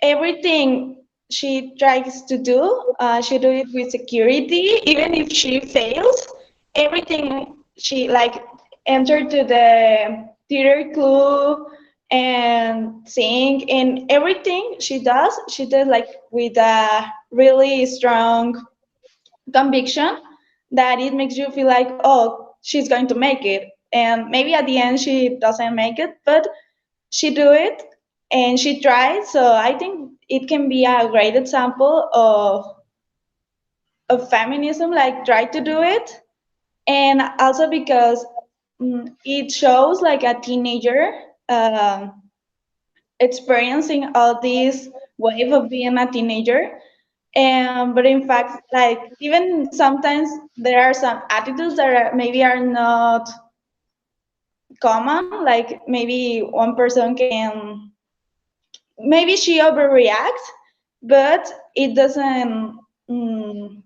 S5: everything she tries to do, she do it with security. Even if she fails, everything she like enter to the theater club and sing, and everything she does like with a really strong conviction that it makes you feel like, oh, she's going to make it. And maybe at the end she doesn't make it, but she do it and she tried. So I think it can be a great example of feminism, like try to do it. And also because it shows like a teenager experiencing all this wave of being a teenager. But in fact, like even sometimes there are some attitudes that maybe are not common. Like maybe one person can, maybe she overreacts, but it doesn't. Mm,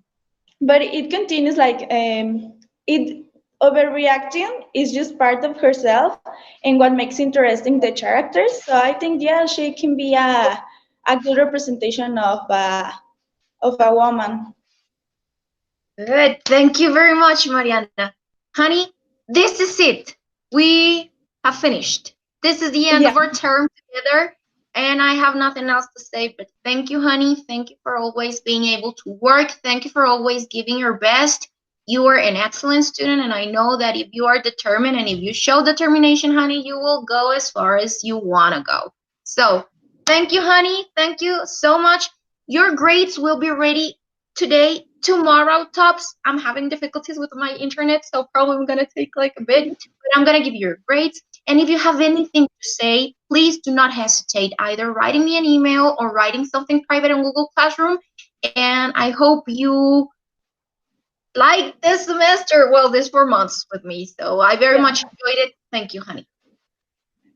S5: but it continues like it overreacting is just part of herself and what makes interesting the characters. So I think yeah, she can be a good representation of a woman.
S1: Good. Thank you very much, Mariana. Honey, this is it. We have finished. This is the end
S5: Yeah.
S1: of our term together, and I have nothing else to say but thank you, honey. Thank you for always being able to work. Thank you for always giving your best. You are an excellent student, and I know that if you are determined and if you show determination, honey, you will go as far as you want to go. So, thank you, honey. Thank you so much. Your grades will be ready today, tomorrow tops. I'm having difficulties with my internet, so probably I'm gonna take like a bit, but I'm gonna give you your grades. And if you have anything to say, please do not hesitate either writing me an email or writing something private in Google Classroom. And I hope you like this semester, well, this 4 months with me. So I very
S5: Yeah.
S1: much enjoyed it. Thank you, honey.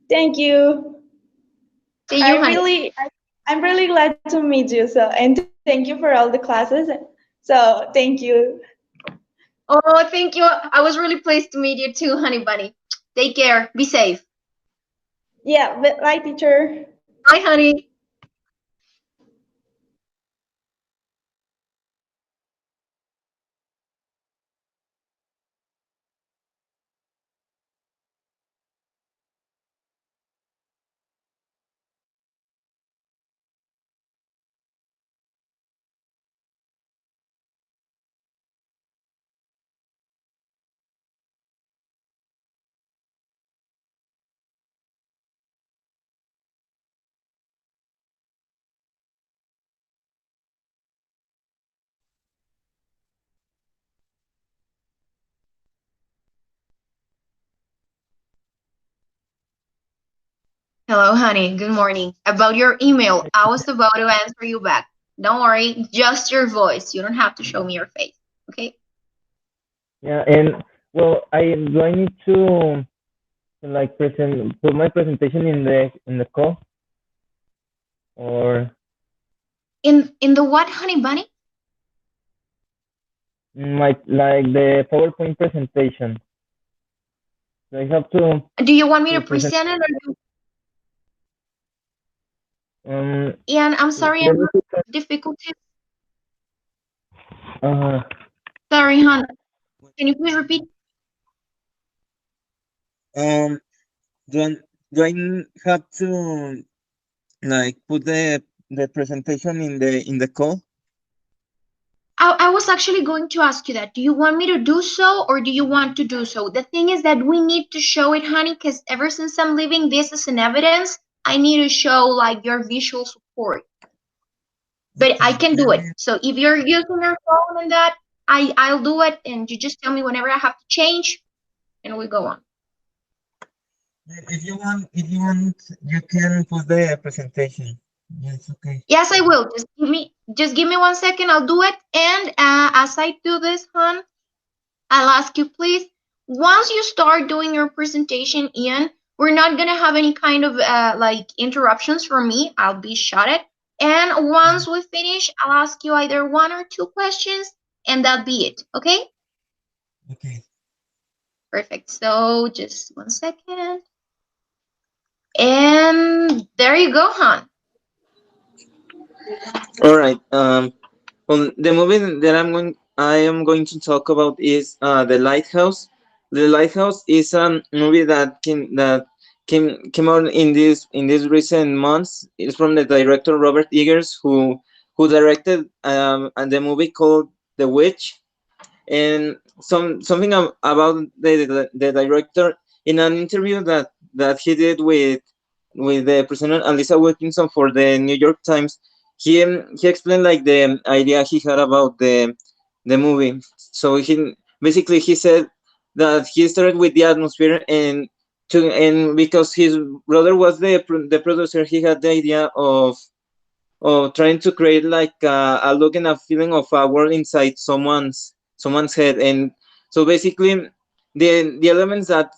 S5: Thank you.
S1: See you, honey.
S5: I'm really glad to meet you. So and thank you for all the classes. So thank you.
S1: Oh, thank you. I was really pleased to meet you too, honey bunny. Take care. Be safe.
S5: Yeah. Bye, teacher.
S1: Bye, honey. Hello, honey. Good morning. About your email, I was about to answer you back. Don't worry, just your voice. You don't have to show me your face. Okay?
S6: Yeah, and well, I need to like present put my presentation in the call or
S1: In the what, honey bunny?
S6: my like the PowerPoint presentation. So I have
S1: Do you want me to
S6: to present.
S1: present it or
S6: Um,
S1: and I'm sorry, I'm
S6: let me
S1: having
S6: see.
S1: difficulties.
S6: Uh,
S1: Sorry, hon. Can you please repeat?
S6: um, do I, do I have to like put the presentation in the call?
S1: I was actually going to ask you that. Do you want me to do so or do you want to do so? The thing is that we need to show it, honey, because ever since I'm leaving this as an evidence, I need to show like your visual support. But I
S6: Okay,
S1: can
S6: let
S1: do it.
S6: me.
S1: So if you're using your phone and that, I'll do it and you just tell me whenever I have to change and we go on.
S6: If you want, you can put the presentation. Yes, okay.
S1: Yes, I will. Just give me 1 second. I'll do it. And as I do this, hon, I'll ask you, please. Once you start doing your presentation, Ian, we're not gonna have any kind of like interruptions from me. I'll be shut it. And
S6: Yeah,
S1: once we finish, I'll ask you either one or two questions, and that'll be it. Okay?
S6: okay.
S1: Perfect. So just 1 second. And there you go, hon.
S6: All right. Well, the movie that I am going to talk about is The Lighthouse. The Lighthouse is a movie that came out in these recent months. It's from the director Robert Eggers, who directed the movie called The Witch. And something about the director in an interview that he did with the presenter Alyssa Wilkinson for the New York Times. He explained like the idea he had about the movie. So he said that he started with the atmosphere, and because his brother was the producer, he had the idea of trying to create like a look and a feeling of a world inside someone's head. And so basically the elements that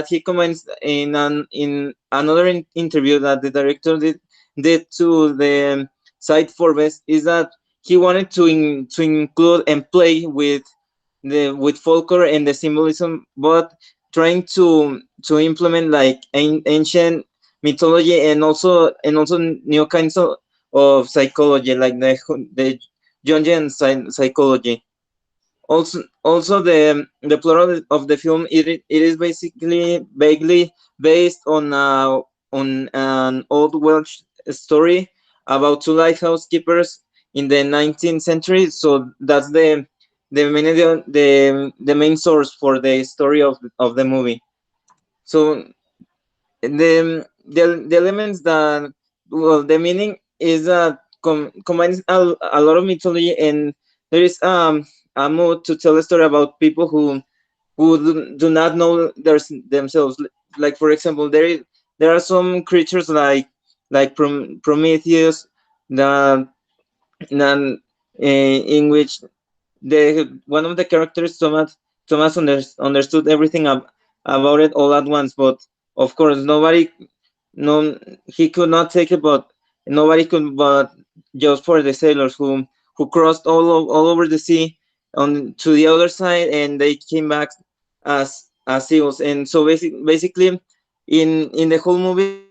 S6: he comments in another interview that the director did to the site Forbes is that he wanted to include and play with folklore and the symbolism, but trying to implement like ancient mythology, and also new kinds of psychology, like the Jungian psychology. Also the plot of the film, it is basically vaguely based on an old Welsh story about two lighthouse keepers in the 19th century. So that's the main source for the story of the movie. So the elements that, well, the meaning is that combines a lot of mythology, and there is a mood to tell a story about people who do not know themselves. Like for example, there are some creatures like Prometheus, that, that in which the one of the characters, Thomas understood everything about it all at once. But of course nobody, no, he could not take it, but nobody could, but just for the sailors who crossed all over the sea on to the other side, and they came back as seals. And so basically in the whole movie,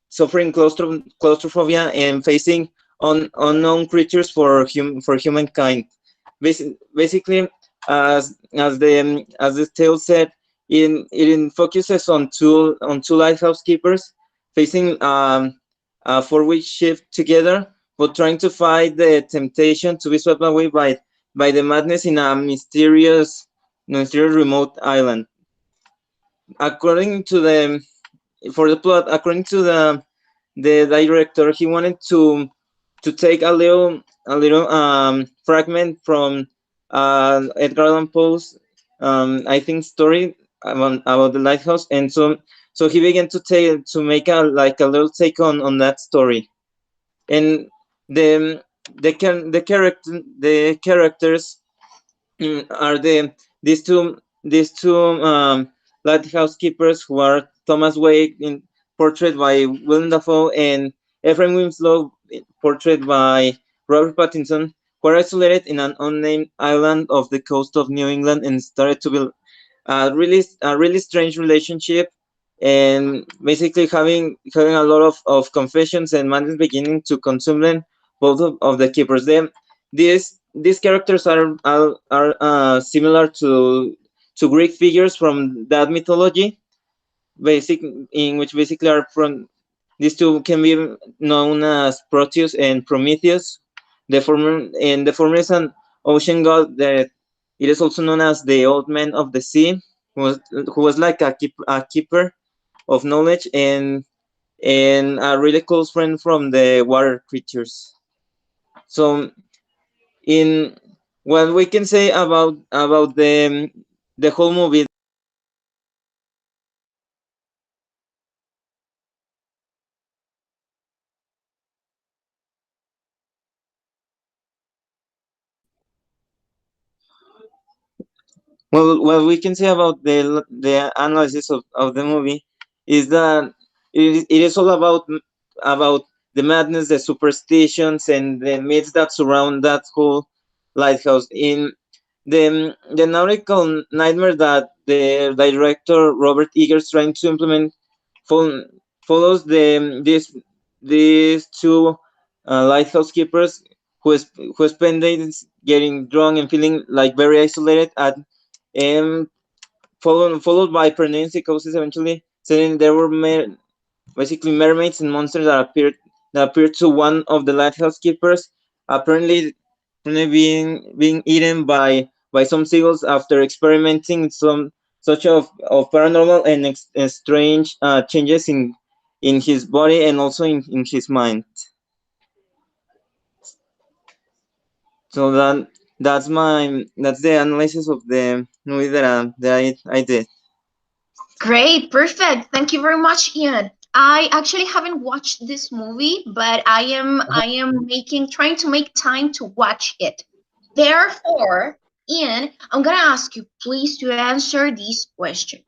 S6: suffering claustrophobia and facing unknown creatures for humankind. Basically, as the tale said, it focuses on two lighthouse keepers facing a four-week shift together, but trying to fight the temptation to be swept away by the madness in a mysterious remote island. According to the For the plot, according to the director, he wanted to take a little fragment from Edgar Allan Poe's I think story about the lighthouse, and so he began to make a little take on that story. And the the characters are these two lighthouse keepers, who are Thomas Wake, portrayed by Willem Dafoe, and Ephraim Winslow, portrayed by Robert Pattinson, who are isolated in an unnamed island off the coast of New England and started to build a really strange relationship and basically having a lot of confessions and madness beginning to consume them, both of the keepers. Then these characters are similar to Greek figures from that mythology, basic in which basically are from these two can be known as Proteus and Prometheus. The former is an ocean god that it is also known as the Old Man of the Sea, who was like a keeper of knowledge and a really close friend from the water creatures. So in what we can say about the whole movie. Well, what we can say about the analysis of the movie is that it is all about the madness, the superstitions, and the myths that surround that whole lighthouse. In the nautical nightmare that the director Robert Eggers trying to implement fol- follows these two lighthouse keepers who spend days getting drunk and feeling like very isolated and followed by pronounced psychosis eventually saying there were basically mermaids and monsters that appeared to one of the lighthouse keepers, apparently being eaten by some seagulls after experimenting some such of paranormal and strange changes in his body and also in his mind. So that's the analysis of the movie that I did.
S1: Great, perfect. Thank you very much, Ian. I actually haven't watched this movie, but I am making trying to make time to watch it. Therefore, Ian, I'm gonna ask you please to answer this question.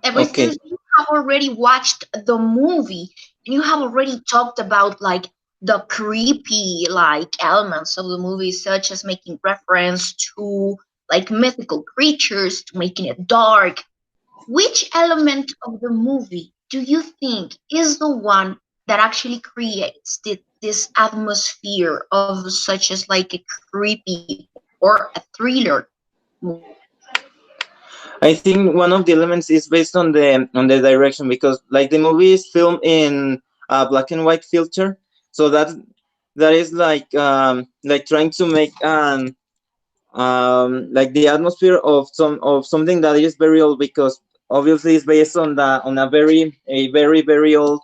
S1: Ever
S6: Okay.
S1: since you have already watched the movie and you have already talked about like the creepy like elements of the movie, such as making reference to like mythical creatures, to making it dark, which element of the movie do you think is the one that actually creates this atmosphere of such as like a creepy or a thriller movie?
S6: I think one of the elements is based on the direction because like the movie is filmed in a black and white filter, so that is like trying to make like the atmosphere of something that is very old because obviously it's based on a very old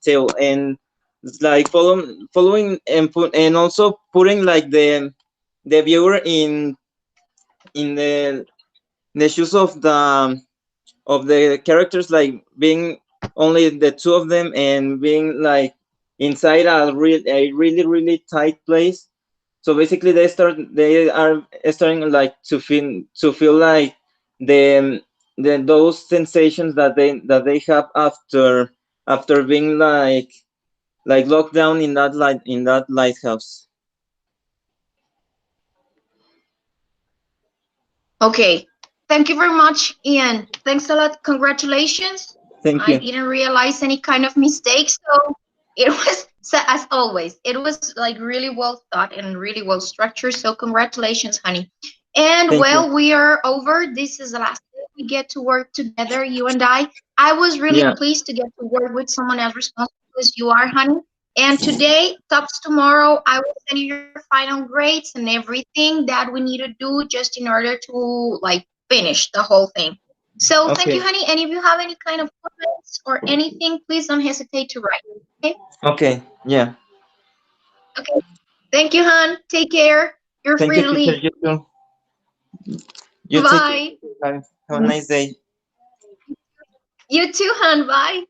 S6: tale, and it's like following and also putting like the viewer in the shoes of the characters, like being only the two of them and being like inside a really tight place. So basically they are starting like to feel like the those sensations that they have after being like locked down in that lighthouse.
S1: Okay. Thank you very much, Ian. Thanks a lot. Congratulations.
S6: Thank
S1: I
S6: you.
S1: didn't realize any kind of mistakes, so it was so as always. It was like really well thought and really well structured. So congratulations, honey. And
S6: Thank you.
S1: well, we are over. This is the last day we get to work together, you and I. I was really
S6: Yeah.
S1: pleased to get to work with someone as responsible as you are, honey. And today, tops tomorrow, I will send you your final grades and everything that we need to do just in order to like finish the whole thing. So thank you,
S6: Okay.
S1: honey. And if you have any kind of comments or anything, please don't hesitate to write. Okay?
S6: Okay. Yeah.
S1: Okay. Thank you, hon. Take care. You're
S6: Thank
S1: free
S6: you,
S1: to
S6: teacher.
S1: leave.
S6: You too. You take care.
S1: Bye.
S6: Have a nice day.
S1: You too, hon. Bye.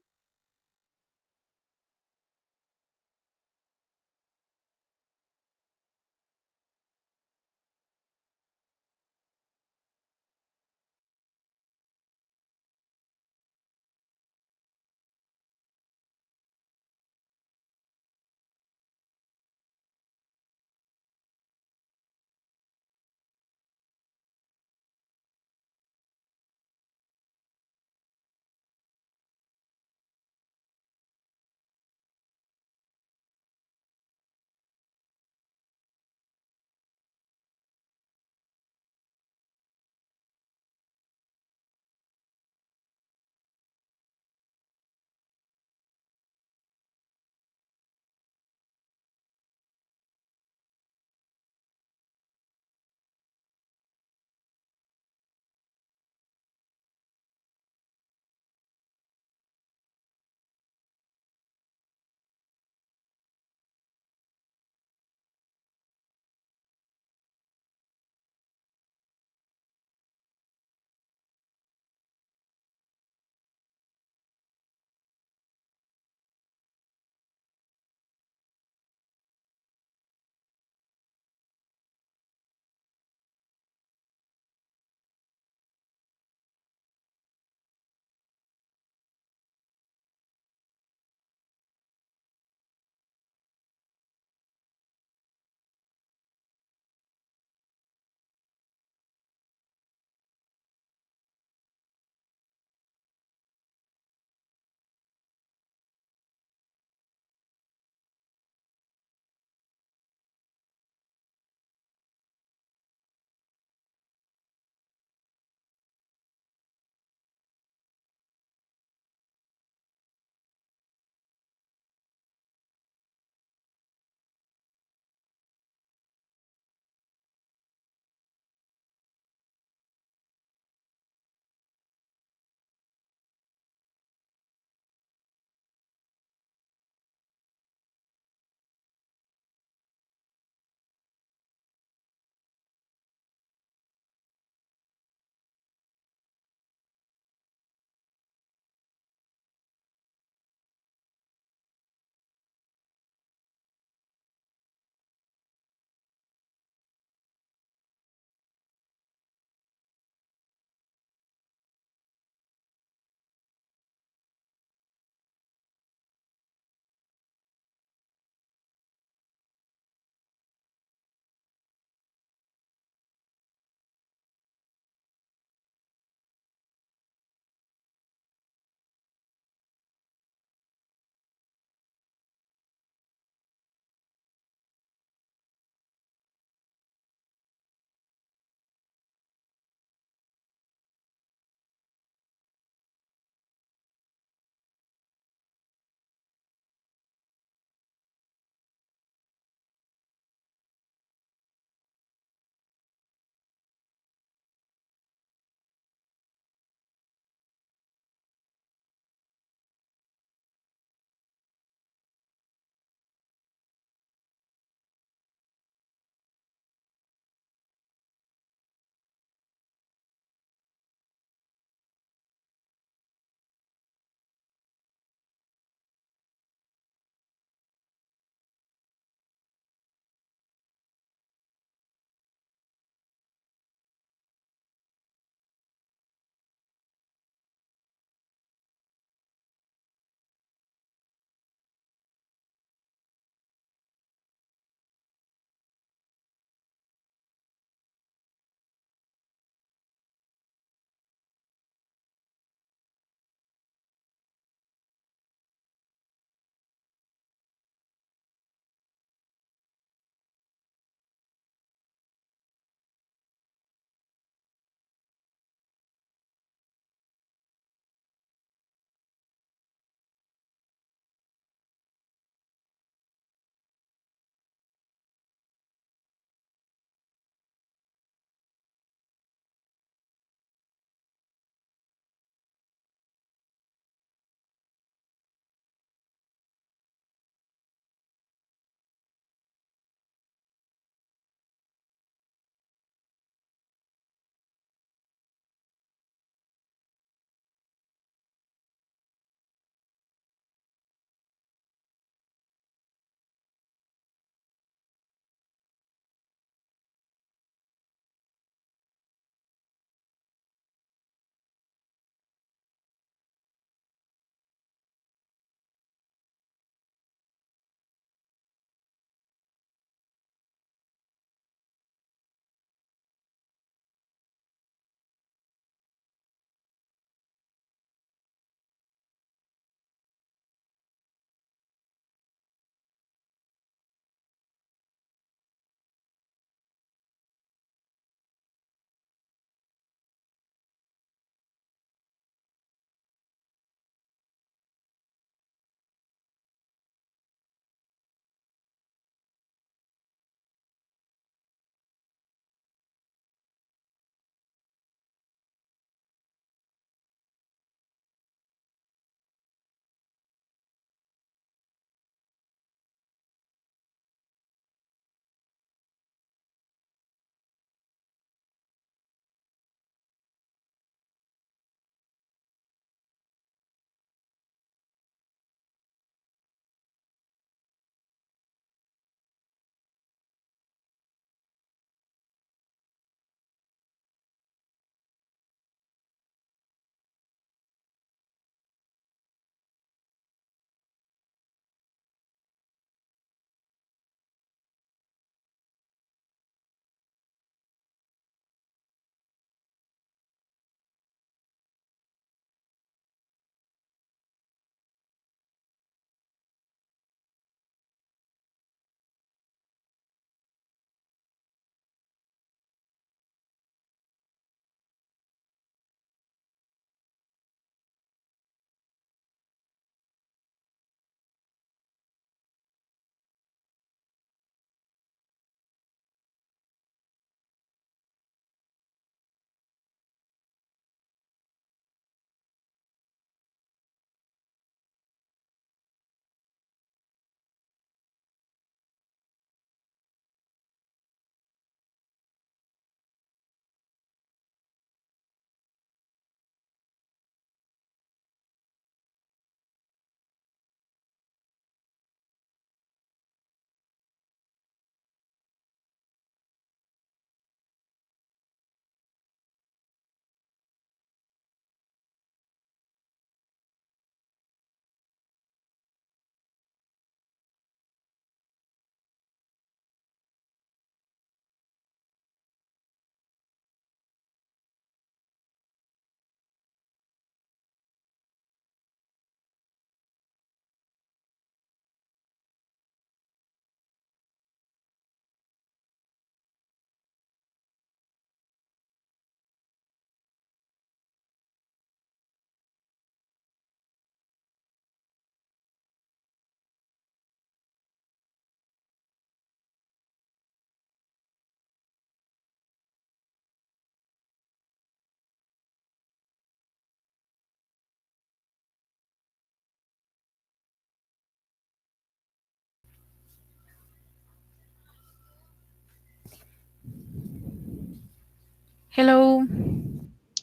S7: Hello.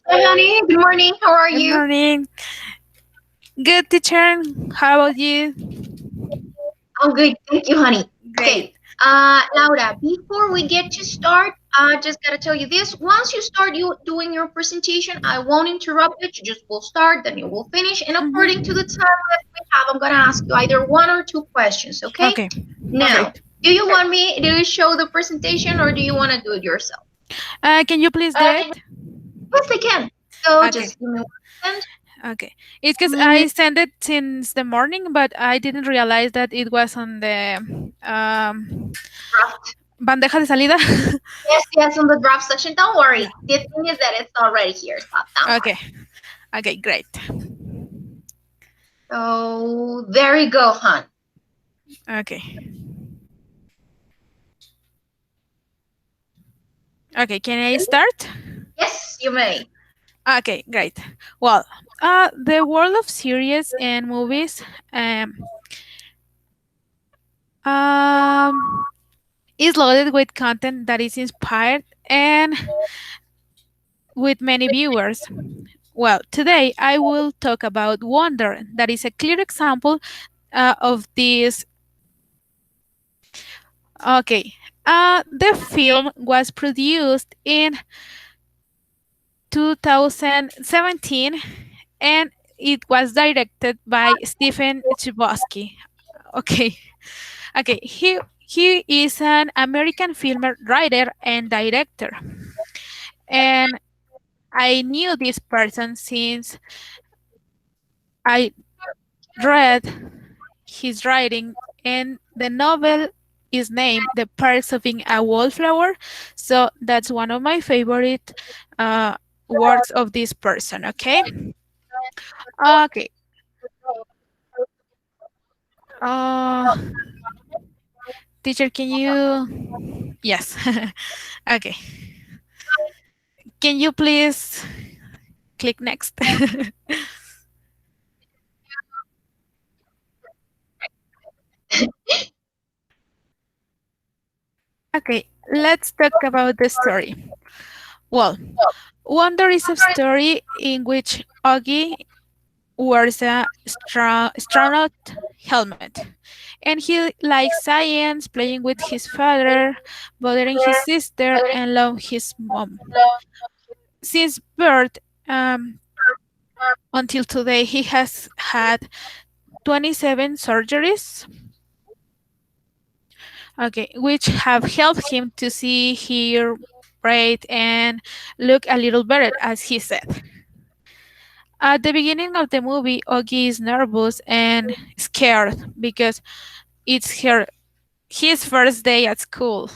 S1: Hi, honey. Good morning. How are
S7: Good
S1: you?
S7: morning. Good teacher. How about you?
S1: I'm good. Thank you, honey.
S7: Great.
S1: Okay. Laura, before we get to start, I just gotta tell you this. Once you start you doing your presentation, I won't interrupt it. You just will start, then you will finish. And according to the
S7: Mhm.
S1: time that we have, I'm gonna ask you either one or two questions, okay?
S7: Okay.
S1: Now,
S7: Great.
S1: do you want me to show the presentation or do you want to do it yourself?
S7: Can you please do it?
S1: Yes, I can. So
S7: Okay.
S1: just give me 1 second.
S7: Okay. It's because
S1: Mm,
S7: I sent it since the morning, but I didn't realize that it was on the
S1: draft.
S7: bandeja de salida.
S1: Yes, yes, on the draft section. Don't worry. The thing is that it's already here, so don't
S7: Okay.
S1: worry.
S7: Okay. Great.
S1: So there you go, hon.
S7: Okay. Okay. Can I start?
S1: Yes, you may.
S7: Okay. Great. Well, the world of series and movies um um is loaded with content that is inspired and with many viewers. Well, today I will talk about Wonder, that is a clear example of this. Okay, the film was produced in 2017 and it was directed by Stephen Chbosky. Okay, okay, he is an American film writer and director, and I knew this person since I read his writing, and the novel is named The Perks of Being a Wallflower. So that's one of my favorite uh, works of this person. Okay. Okay. Uh, teacher, can you? Yes. Okay. Can you please click next? Okay. Let's talk about the story. Well, Wonder is a story in which Augie wears a astronaut helmet. And he likes science, playing with his father, bothering his sister, and love his mom. Since birth until today, he has had 27 surgeries, okay, which have helped him to see, hear, breathe, and look a little better, as he said. At the beginning of the movie, Ogi is nervous and scared because it's his first day at school,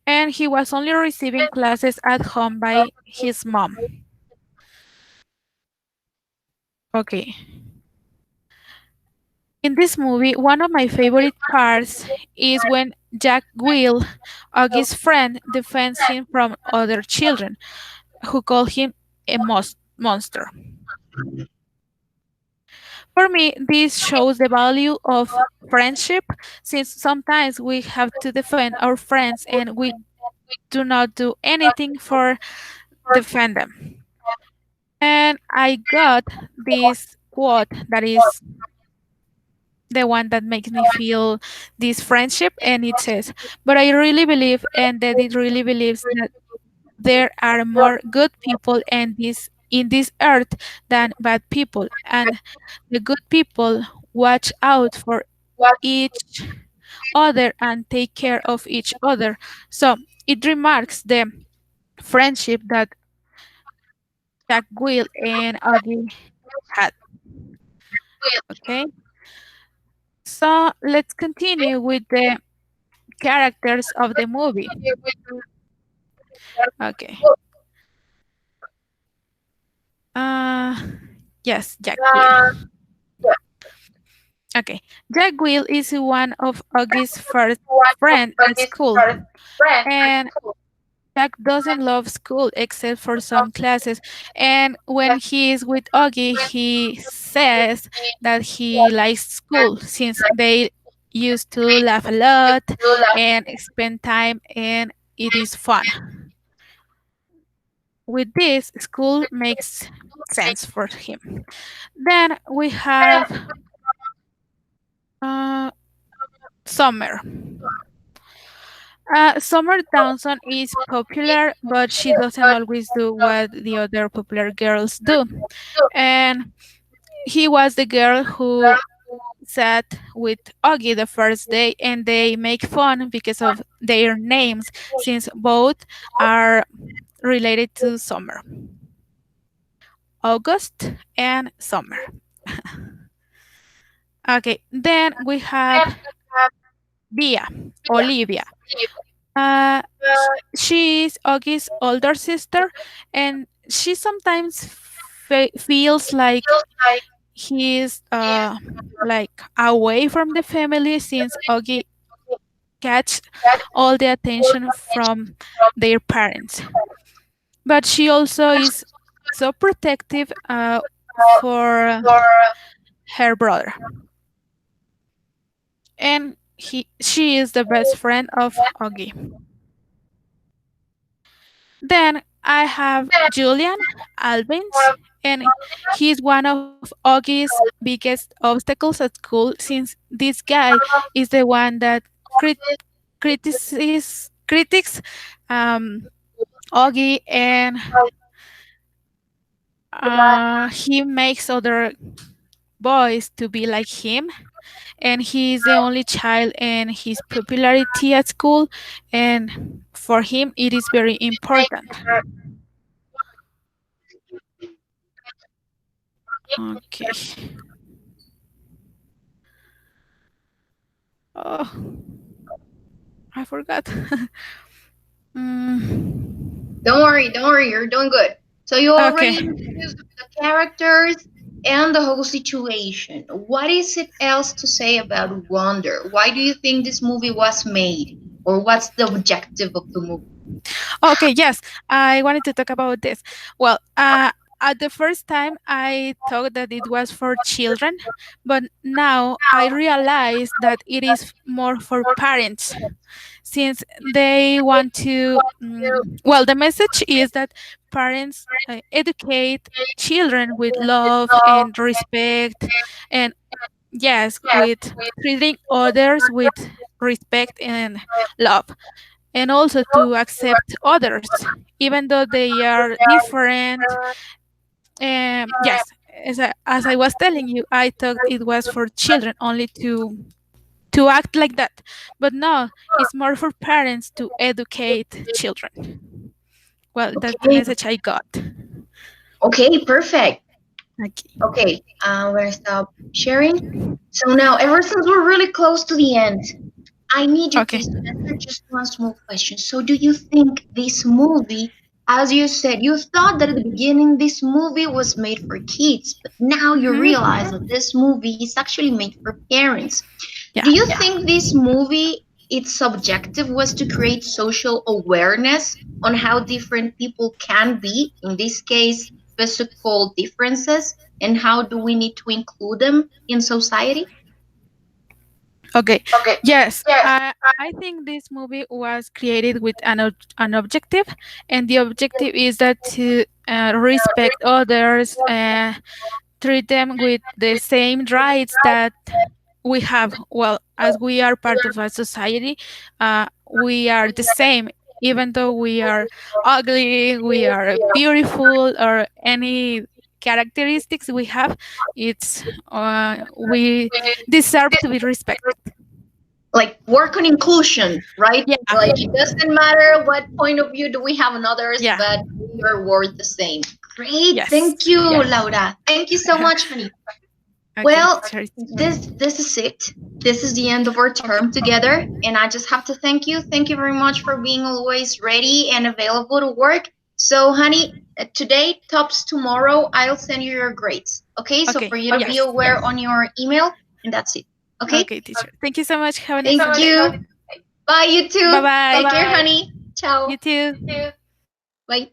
S7: and he was only receiving classes at home by his mom. Okay. In this movie, one of my favorite parts is when Jack Will, Augie's friend, defends him from other children who call him a monster. For me, this shows the value of friendship since sometimes we have to defend our friends and we do not do anything for defend them. And I got this quote that is the one that makes me feel this friendship, and it says, but I really believe and that it really believes that there are more good people in this earth than bad people, and the good people watch out for each other and take care of each other. So it remarks the friendship that Jack Will and Augie had. Okay, so let's continue with the characters of the movie. Okay. Uh, yes, Jack Will. Okay. Jack Will is one of Augie's first friend at school, and Jack doesn't love school except for some classes. And when he is with Augie, he says that he likes school since they used to laugh a lot and spend time in it is fun. With this, school makes sense for him. Then we have uh, Summer. Summer Dawson is popular, but she doesn't always do what the other popular girls do. And he was the girl who sat with Augie the first day, and they make fun because of their names, since both are related to summer. August and Summer. Okay, then we have Bia, Olivia. Uh, she is Augie's older sister, and she sometimes feels like he's like away from the family, since Augie catch all the attention from their parents. But she also is so protective for her brother, and she is the best friend of Augie. Then I have Julian Albins, and he's one of Augie's biggest obstacles at school, since this guy is the one that critics Augie, and he makes other boys to be like him, and he's the only child in his popularity at school, and for him it is very important. Okay. Oh, I forgot.
S1: Don't worry, don't worry, you're doing good. So you
S7: Okay.
S1: already introduced the characters and the whole situation. What is it else to say about Wonder? Why do you think this movie was made? Or what's the objective of the movie?
S7: Okay, yes, I wanted to talk about this. Well, at the first time, I thought that it was for children, but now I realize that it is more for parents, since they want to. Well, the message is that parents educate children with love and respect, and yes, with treating others with respect and love, and also to accept others even though they are different. Yes, as I was telling you, I thought it was for children only to act like that, but no, it's more for parents to educate children. Well, that's the
S1: Okay,
S7: message I got.
S1: okay, perfect.
S7: Okay.
S1: Okay, I'm gonna stop sharing. So now, ever since we're really close to the end, I need you
S7: Okay.
S1: please to answer just one small question. So, do you think this movie, as you said, you thought that at the beginning this movie was made for kids, but now you realize that
S7: Mm-hmm.
S1: this movie is actually made for parents.
S7: Yeah.
S1: Do you think this movie, its objective was to create social awareness on how different people can be, in this case, physical differences, and how do we need to include them in society?
S7: Okay. Yes. I think this movie was created with an objective, and the objective is that to respect others, treat them with the same rights that we have. Well, as we are part of a society, we are the same, even though we are ugly, we are beautiful, or any characteristics we have. It's we deserve to be respected.
S1: Like work on inclusion, right?
S7: Yeah,
S1: Like it doesn't matter what point of view do we have on others,
S7: yeah,
S1: but we are worth the same. Great,
S7: yes,
S1: thank you,
S7: yeah.
S1: Laura. Thank you so much, honey.
S7: Okay,
S1: Well,
S7: teacher.
S1: this is it. This is the end of our
S7: Okay,
S1: term together, and I just have to thank you. Thank you very much for being always ready and available to work. So, honey, today tops tomorrow. I'll send you your grades. Okay, so
S7: okay,
S1: for you to be
S7: yes.
S1: aware on your email, and that's it. Okay.
S7: Okay, teacher. Thank you so much. Have a
S1: Thank
S7: nice day.
S1: you. Bye, you
S7: Bye
S1: too.
S7: bye.
S1: Take care, honey.
S7: You
S1: Ciao.
S7: too.
S1: Bye.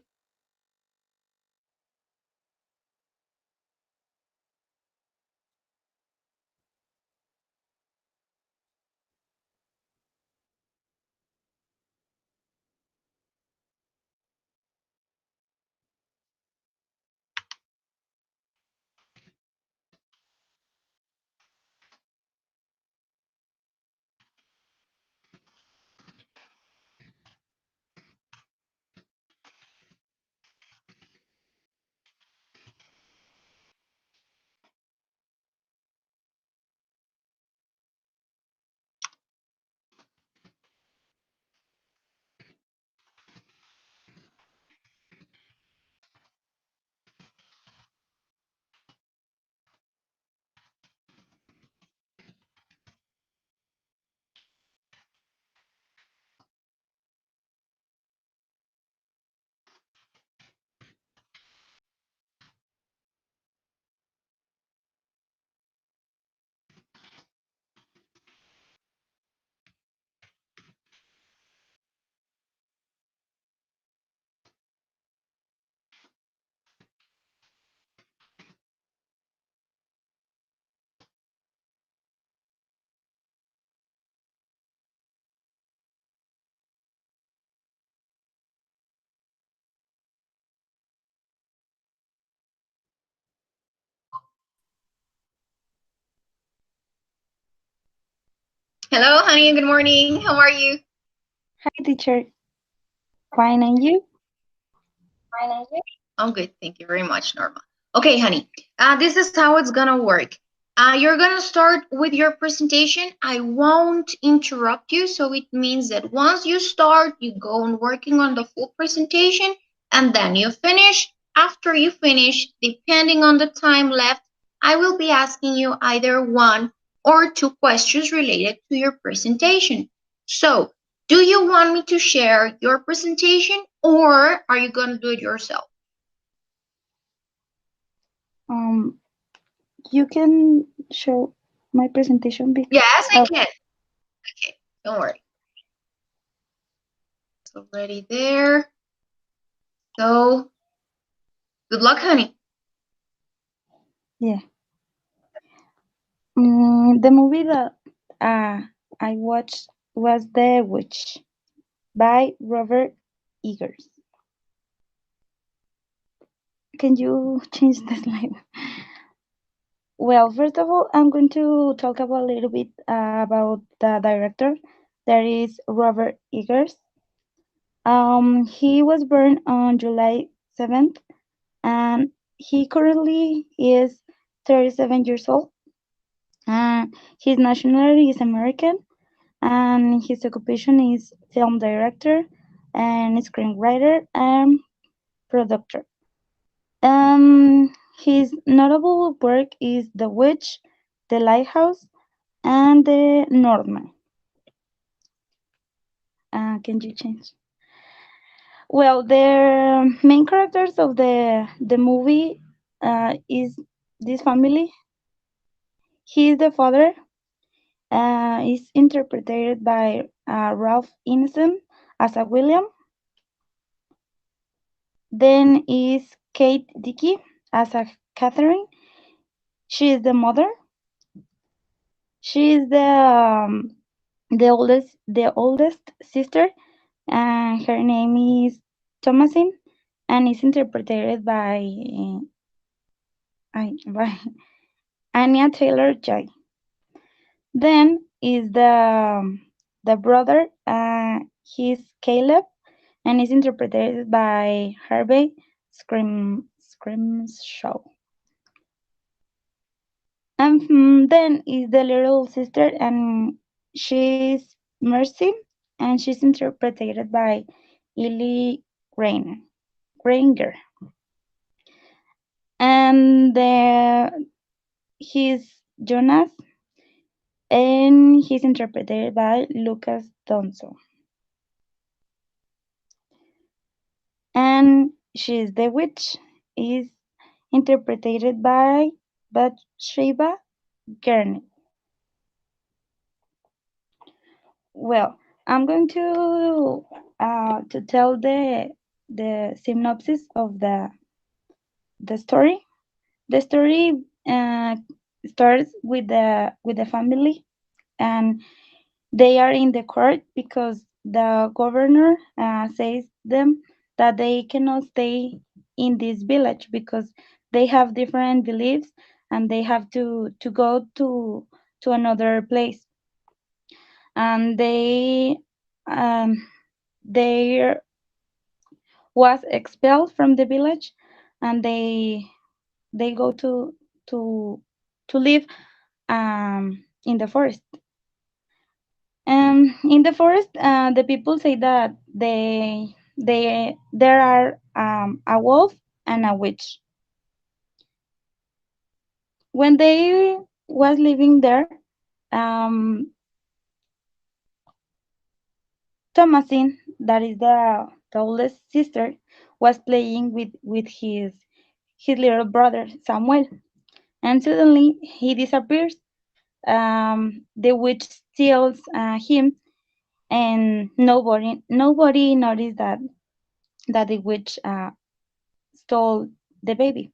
S1: Hello, honey. Good morning. How are you?
S8: Hi, teacher. Fine, and you?
S1: I'm good. Thank you very much, Norma. Okay, honey. This is how it's gonna work. You're gonna start with your presentation. I won't interrupt you, so it means that once you start, you go on working on the full presentation, and then you finish. After you finish, depending on the time left, I will be asking you either one or two questions related to your presentation. So, do you want me to share your presentation, or are you gonna do it yourself?
S8: Um, you can show my presentation because
S1: Yes, I can. Okay, don't worry. It's already there. So, good luck, honey.
S8: yeah. The movie that I watched was The Witch by Robert Eggers. Can you change the slide? Well, first of all, I'm going to talk about a little bit about the director. That is Robert Eggers. He was born on July 7th, and he currently is 37 years old. Uh, his nationality is American, and his occupation is film director and screenwriter and producer. His notable work is The Witch, The Lighthouse, and The Northman. Can you change? Well, the main characters of the movie is this family. He is the father. Is interpreted by Ralph Ineson as a William. Then is Kate Dickey as a Catherine. She is the mother. She is the oldest sister, and her name is Thomasin, and is interpreted by Anya Taylor Joy. Then is the brother. He's Caleb, and is interpreted by Harvey Scrimshaw. And then is the little sister, and she's Mercy, and she's interpreted by Ellie Granger. And he's Jonas, and he's interpreted by Lucas Donson. And she's the witch is interpreted by Bathsheba Gurney. Well, I'm going to tell the synopsis of the story. The story uh, starts with the family, and they are in the court because the governor says them that they cannot stay in this village because they have different beliefs, and they have to go to another place. And um, they was expelled from the village, and they go to to live in the forest. In the forest, the people say that there are a wolf and a witch. When they was living there, um, Thomasin, that is the oldest sister, was playing with his little brother Samuel, and suddenly he disappears. The witch steals him, and nobody noticed that the witch stole the baby.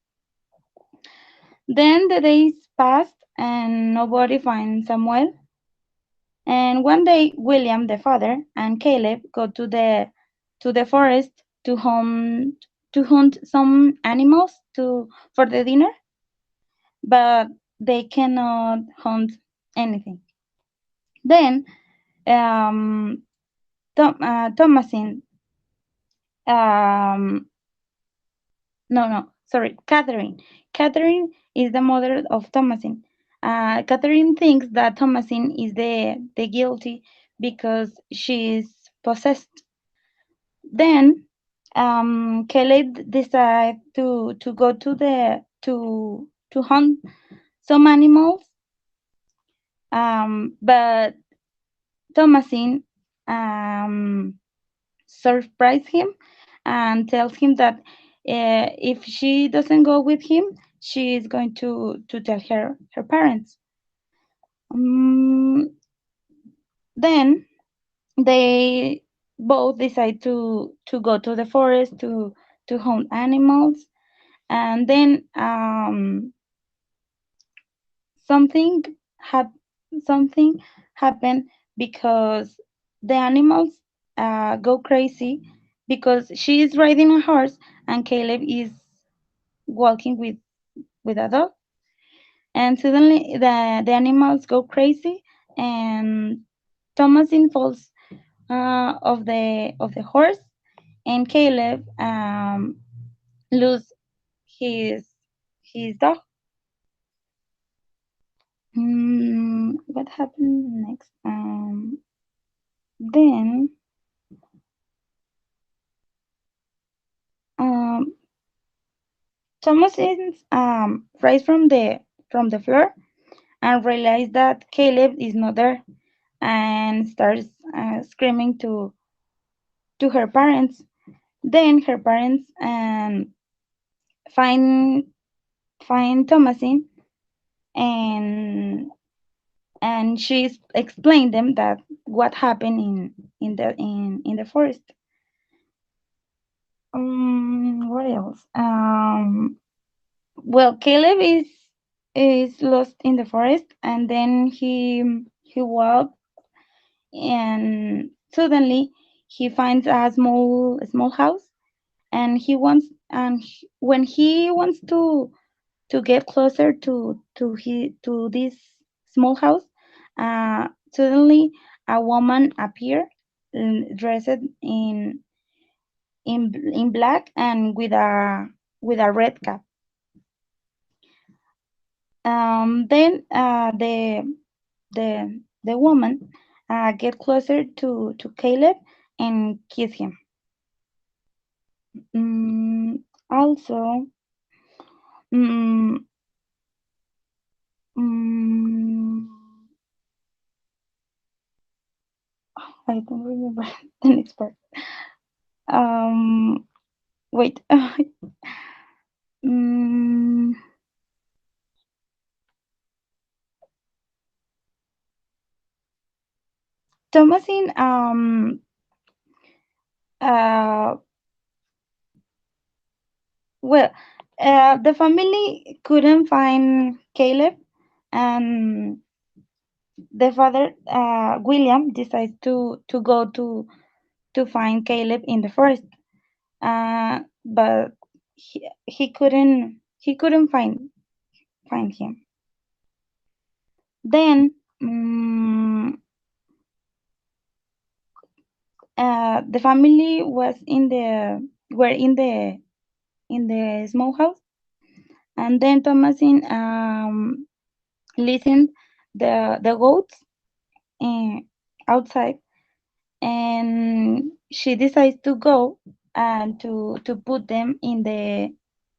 S8: Then the days passed, and nobody finds Samuel. And one day, William, the father, and Caleb go to the forest to hunt some animals for the dinner, but they cannot hunt anything. Then Thomasin, um, no, sorry, Catherine. Catherine is the mother of Thomasin. Catherine thinks that Thomasin is the guilty because she is possessed. Then Caleb decides to go to hunt some animals, but Thomasin surprises him and tells him that if she doesn't go with him, she is going to tell her parents. Um, then they both decide to go to the forest to hunt animals, and then something hap- something happened because the animals go crazy because she is riding a horse and Caleb is walking with a dog, and suddenly the animals go crazy and Thomasin falls of the horse, and Caleb lose his dog. What happened next? Then um, Thomasin rise from the floor and realize that Caleb is not there, and starts screaming to her parents. Then her parents find find Thomasin, and she explained them that what happened in the forest. What else? Well, Caleb is lost in the forest, and then he walked, and suddenly he finds a small house, and when he wants to get closer to this small house, suddenly a woman appear, dressed in black and with a red cap. Then the woman get closer to Caleb and kiss him. Also, mm, mm, I don't remember the next part. Wait. mm, Thomasin, uh, well, the family couldn't find Caleb, and the father, William, decides to go to find Caleb in the forest. But he couldn't find him. Then the family were in the small house, and then Thomasin listened the goats uh, outside, and she decides to go and to put them in the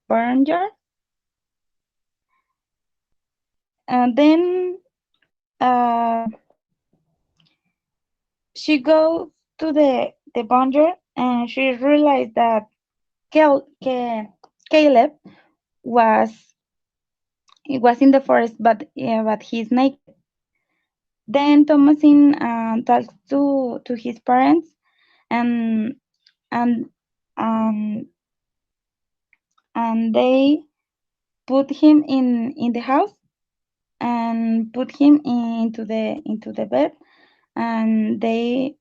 S8: barnyard. And then uh, she goes to the barnyard, and she realized that Caleb was was in the forest, but he's naked. Then Thomasin talks to his parents, and and um, and they put him in the house and put him into the bed, and they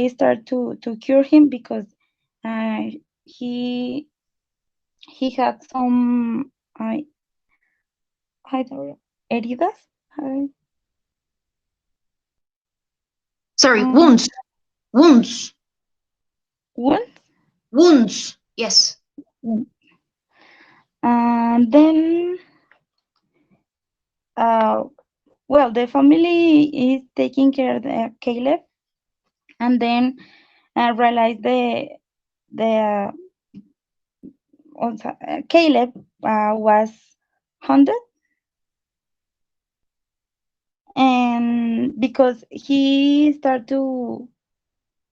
S8: start to cure him because uh, he he had some I don't know, heridas.
S1: Sorry,
S8: Um,
S1: wounds. Wounds.
S8: Wounds.
S1: Wounds. Yes.
S8: And then, uh, well, the family is taking care of the Caleb, and then realize the Caleb was haunted, and because he started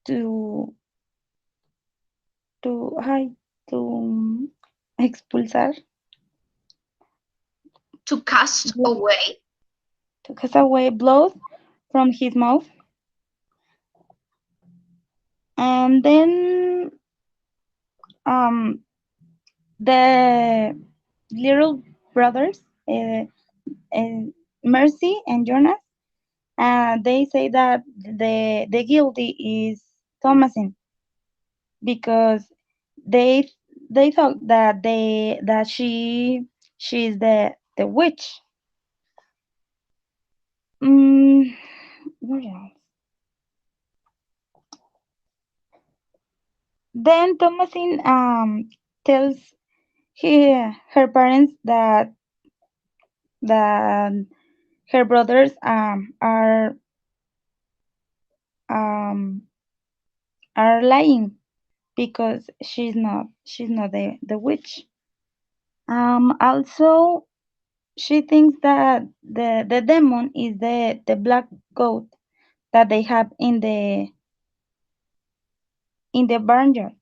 S8: to hi to expulsar,
S1: To cast
S8: blo-
S1: away.
S8: to cast away blood from his mouth, and then um the little brothers, uh, Mercy and Jonas, they say that the guilty is Thomasin, because they they thought that she's the witch. Mm, what else? Then Thomasin tells her parents that her brothers um are lying, because she's not the witch. Also, she thinks that the demon is the black goat that they have in the barnyard.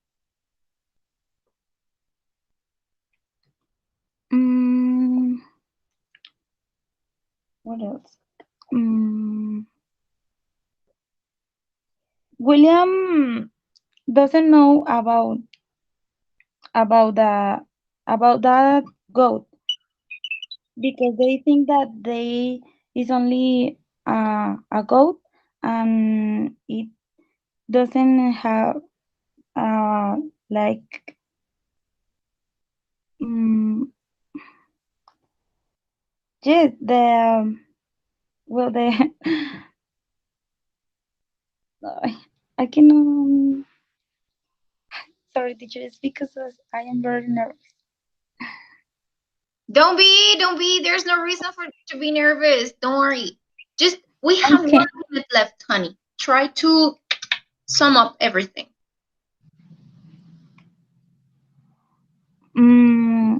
S8: Mm, what else? Mm, William doesn't know about the about that goat, because they think that they is only a goat, and it doesn't have uh like mm, yes, well, the I can sorry, teachers, because I am very nervous.
S1: Don't be. There's no reason for you to be nervous. Don't worry. Just we have
S8: Okay.
S1: 1 minute left, honey. Try to sum up everything.
S8: Mm,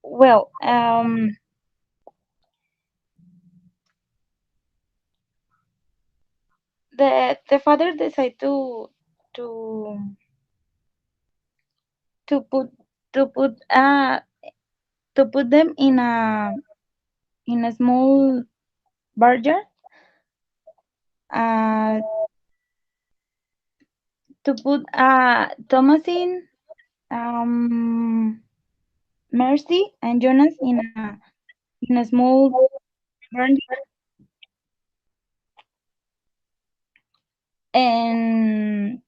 S8: well, the father decided to to put to put uh to put them in a small barger, uh to put Thomasin, um Mercy and Jonas in a small barger, and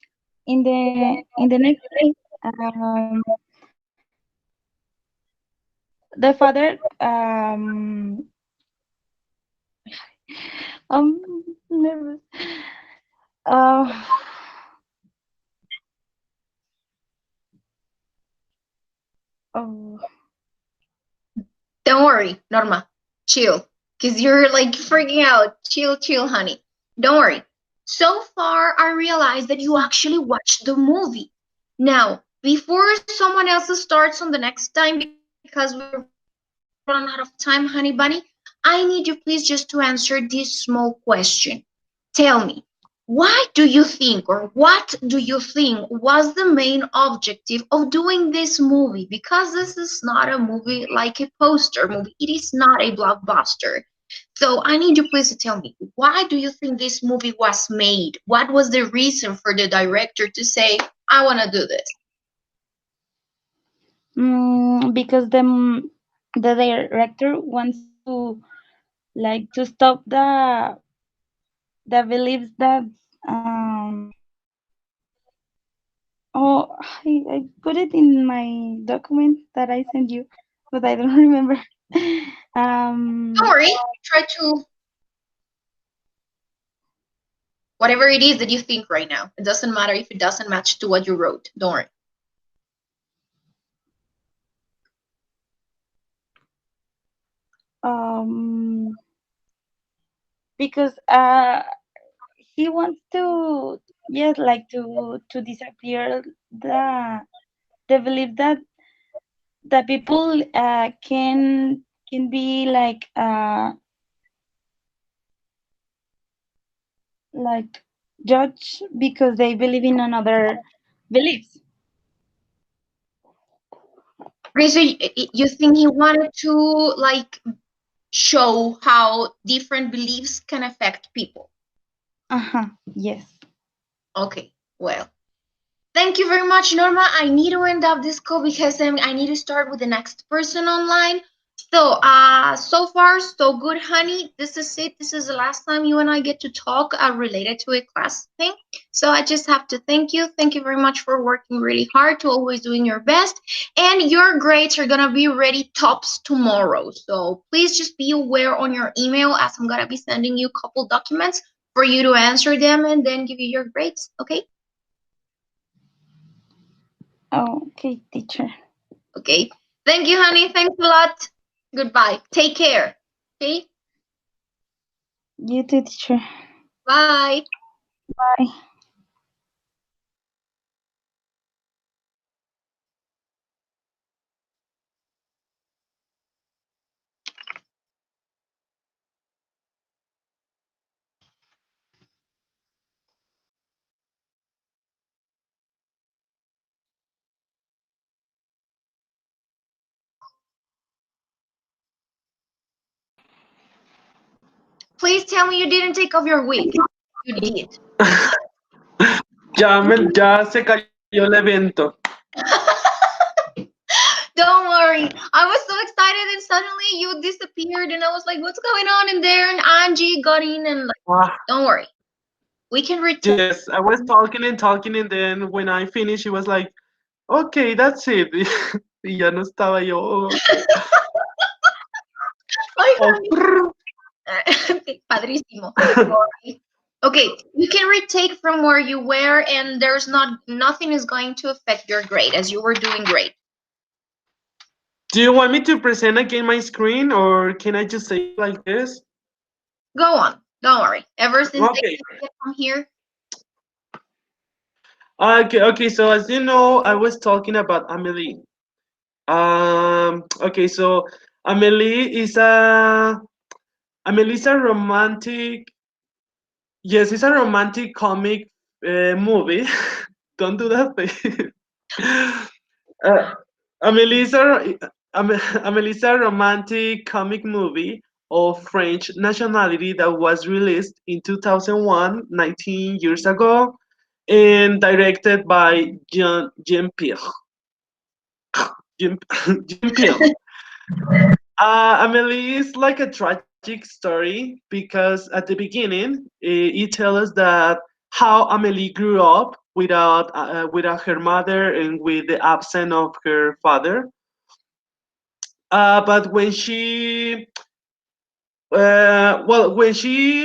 S8: in the next day, um the father, I'm nervous. uh oh
S1: Don't worry, Norma. Chill. Because you're like freaking out. Chill, chill, honey. Don't worry. So far, I realized that you actually watched the movie. Now, before someone else starts on the next time, because we're running out of time, honey bunny, I need you please just to answer this small question. Tell me, why do you think, or what do you think was the main objective of doing this movie? Because this is not a movie like a poster movie, it is not a blockbuster. So I need you please to tell me, why do you think this movie was made? What was the reason for the director to say, I want to do this?
S8: because the director wants to, like, to stop the beliefs that oh, I put it in my document that I sent you, but I don't remember.
S1: Don't
S8: um
S1: worry, try to. Whatever it is that you think right now. It doesn't matter if it doesn't match to what you wrote. Don't worry.
S8: Um, because he wants to, yes, like to disappear the belief that people can be like judge because they believe in another beliefs.
S1: Okay, so you think he wanted to like show how different beliefs can affect people?
S8: Uh-huh. Yes.
S1: Okay, well, thank you very much, Norma. I need to end up this call because I need to start with the next person online. So, so far, so good, honey. This is it. This is the last time you and I get to talk related to a class thing. So I just have to thank you. Thank you very much for working really hard, to always doing your best. And your grades are gonna be ready tops tomorrow. So please just be aware on your email, as I'm gonna be sending you a couple documents for you to answer them and then give you your grades. Okay?
S8: Okay, teacher.
S1: Okay. Thank you, honey. Thanks a lot. Goodbye. Take care. Okay?
S8: You too, teacher.
S1: Bye.
S8: Bye.
S1: Please tell me you didn't take off your wig. You did.
S2: Ya se cayó el evento.
S1: Don't worry. I was so excited and suddenly you disappeared and I was like, what's going on in there? And Angie got in and like,
S2: Ah,
S1: don't worry. We can return.
S2: yes, I was talking, and then when I finished, it was like, okay, that's it. Y ya no estaba yo.
S1: Ay,
S2: Oh,
S1: honey. Okay, padrísimo. Sorry. Okay, you can retake from where you were and there's nothing is going to affect your grade as you were doing great.
S2: do you want me to present again my screen, or can I just say it like this?
S1: Go on. Don't worry. Ever since they
S2: Okay.
S1: get from here,
S2: Okay. So as you know, I was talking about Amelie. Okay. So Amelie is a Amelie's a romantic. Yes, it's a romantic comic movie. Don't do that, babe. uh, Amelie's a Amelie's a romantic comic movie of French nationality that was released in 2001, 19 years ago, and directed by Jean-Pierre. Jean, Jean-Pierre. Amelie is like a tragic story because at the beginning it tells us that how Amelie grew up without her mother and with the absence of her father. But when she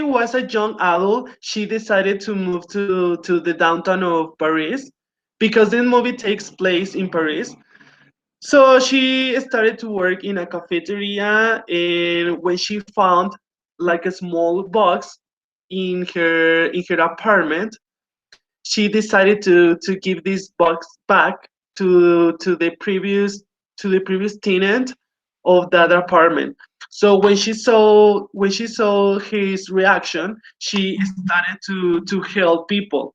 S2: was a young adult, she decided to move to the downtown of Paris because this movie takes place in Paris. So she started to work in a cafeteria, and when she found like a small box in her apartment, she decided to give this box back to the previous tenant of that apartment. So when she saw his reaction, she started to help people.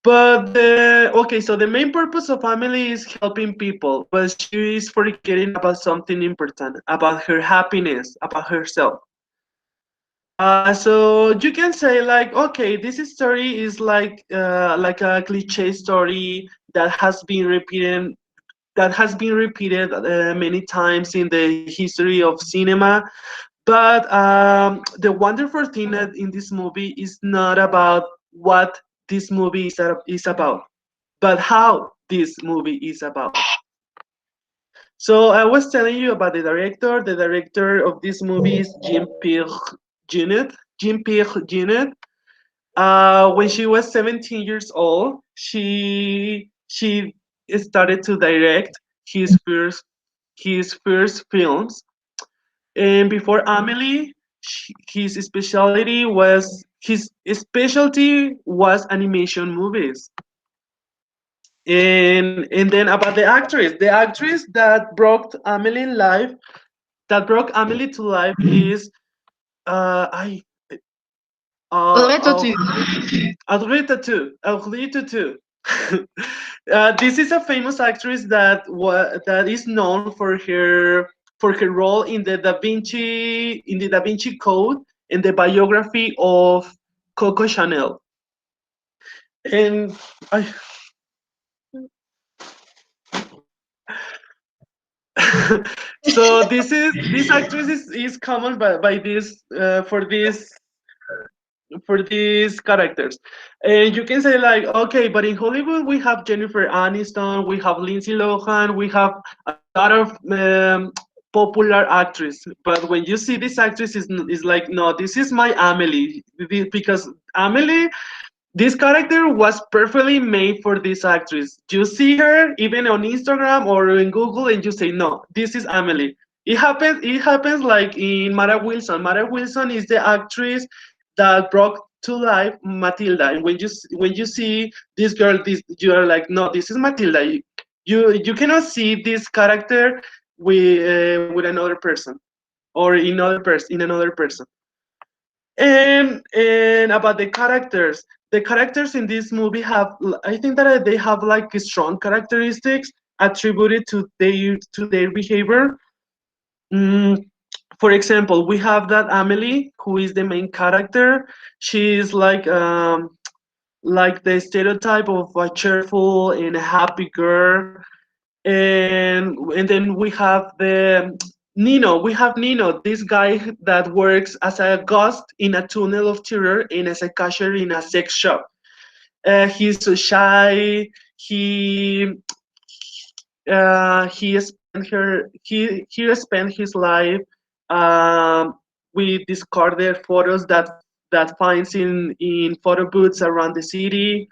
S2: But so the main purpose of family is helping people, but she is forgetting about something important, about her happiness, about herself. So you can say like, okay, this story is like a cliche story that has been repeated many times in the history of cinema. But the wonderful thing in this movie is not about what this movie is about, but how this movie is about. So I was telling you about the director. The director of this movie is Jean-Pierre Jeunet. Jean-Pierre Jeunet. when she was 17 years old, she started to direct his first his first films. And before Amelie, his specialty was animation movies. And then about the actress that brought Amelie to life is I
S1: Audrey
S2: uh,
S1: Tautou.
S2: Audrey Tautou. This is a famous actress that is known for her role in the Da Vinci Code and the biography of Coco Chanel. And I, so this actress is common by this for these characters. And you can say like, okay, but in Hollywood we have Jennifer Aniston, we have Lindsay Lohan, we have a lot of popular actresses. But when you see this actress is like, no, this is my Amelie, because Amelie, this character was perfectly made for this actress. You see her even on Instagram or in Google, and you say, "No, this is Amelie." It happens. It happens like in Mara Wilson. Mara Wilson is the actress that brought to life Matilda. And when you see this girl, you are like, "No, this is Matilda." You cannot see this character with another person or in another person. And about the characters in this movie I think that they have like strong characteristics attributed to their behavior. Mm, for example, we have that Amelie, who is the main character. She is like the stereotype of a cheerful and a happy girl. And then we have Nino, this guy that works as a ghost in a tunnel of terror and as a cashier in a sex shop. He's so shy. He spent his life um, with discarded photos that finds in photo booths around the city.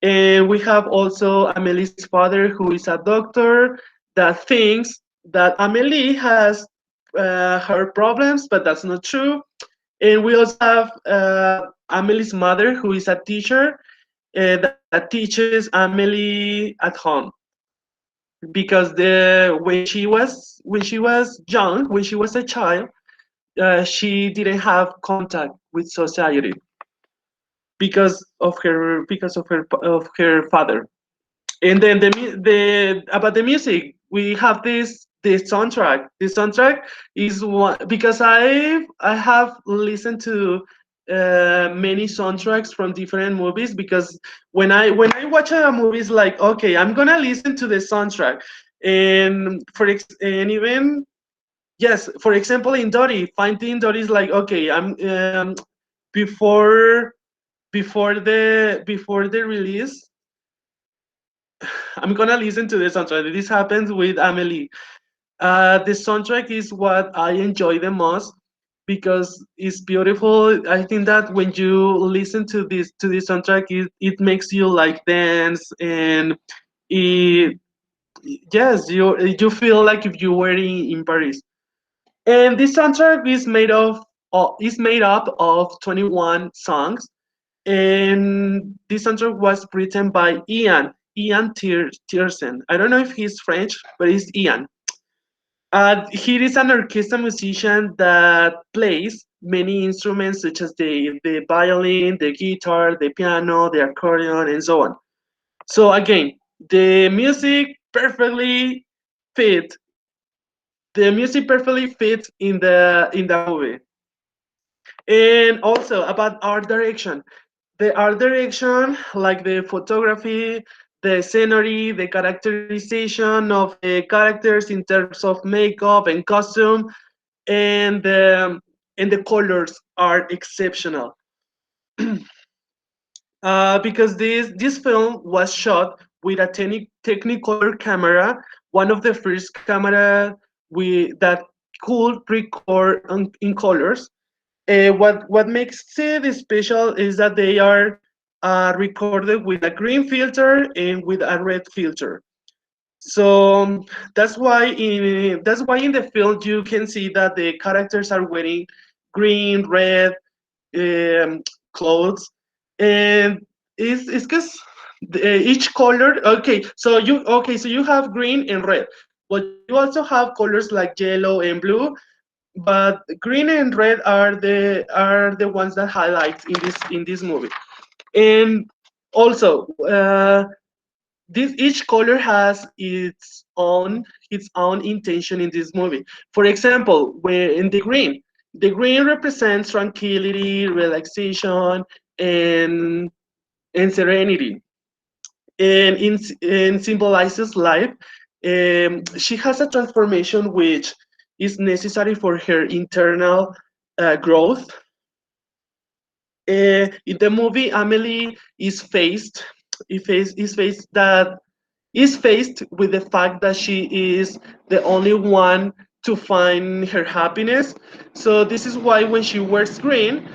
S2: And we have also Amelie's father, who is a doctor that thinks that Amelie has her problems, but that's not true. And we also have Amelie's mother, who is a teacher that teaches Amelie at home, because when she was young, when she was a child, she didn't have contact with society because of her father. And then the about the music, we have this soundtrack. The soundtrack is one because I have listened to many soundtracks from different movies, because when I watch a movie, it's like, okay, I'm gonna listen to the soundtrack. And even, yes, for example, in Dory, Finding Dory is like, okay, I'm before before the release, I'm gonna listen to the soundtrack. This happens with Amelie. The soundtrack is what I enjoy the most because it's beautiful. I think that when you listen to this soundtrack, it makes you like dance, and it, yes, you feel like if you were in Paris. And this soundtrack is made up of 21 songs, and this soundtrack was written by Tiersen. I don't know if he's French, but he's Ian. He is an orchestra musician that plays many instruments such as the violin, the guitar, the piano, the accordion, and so on. So again, the music perfectly fit. The music perfectly fits in the movie. And also about art direction. The art direction, like the photography, the scenery, the characterization of the characters in terms of makeup and costume, and the colors are exceptional. Because this film was shot with a Technicolor camera, one of the first camera that could record in colors. What makes it special is that they are recorded with a green filter and with a red filter. So that's why in the film you can see that the characters are wearing green, red um, clothes, and it's because each color. Okay, so you have green and red, but you also have colors like yellow and blue. But green and red are the ones that highlight in this movie. And also, this each color has its own intention in this movie. For example, where in the green represents tranquility, relaxation, and and serenity, and symbolizes life. She has a transformation which is necessary for her internal growth. In the movie, Amelie is faced with the fact that she is the only one to find her happiness. So this is why when she wears green,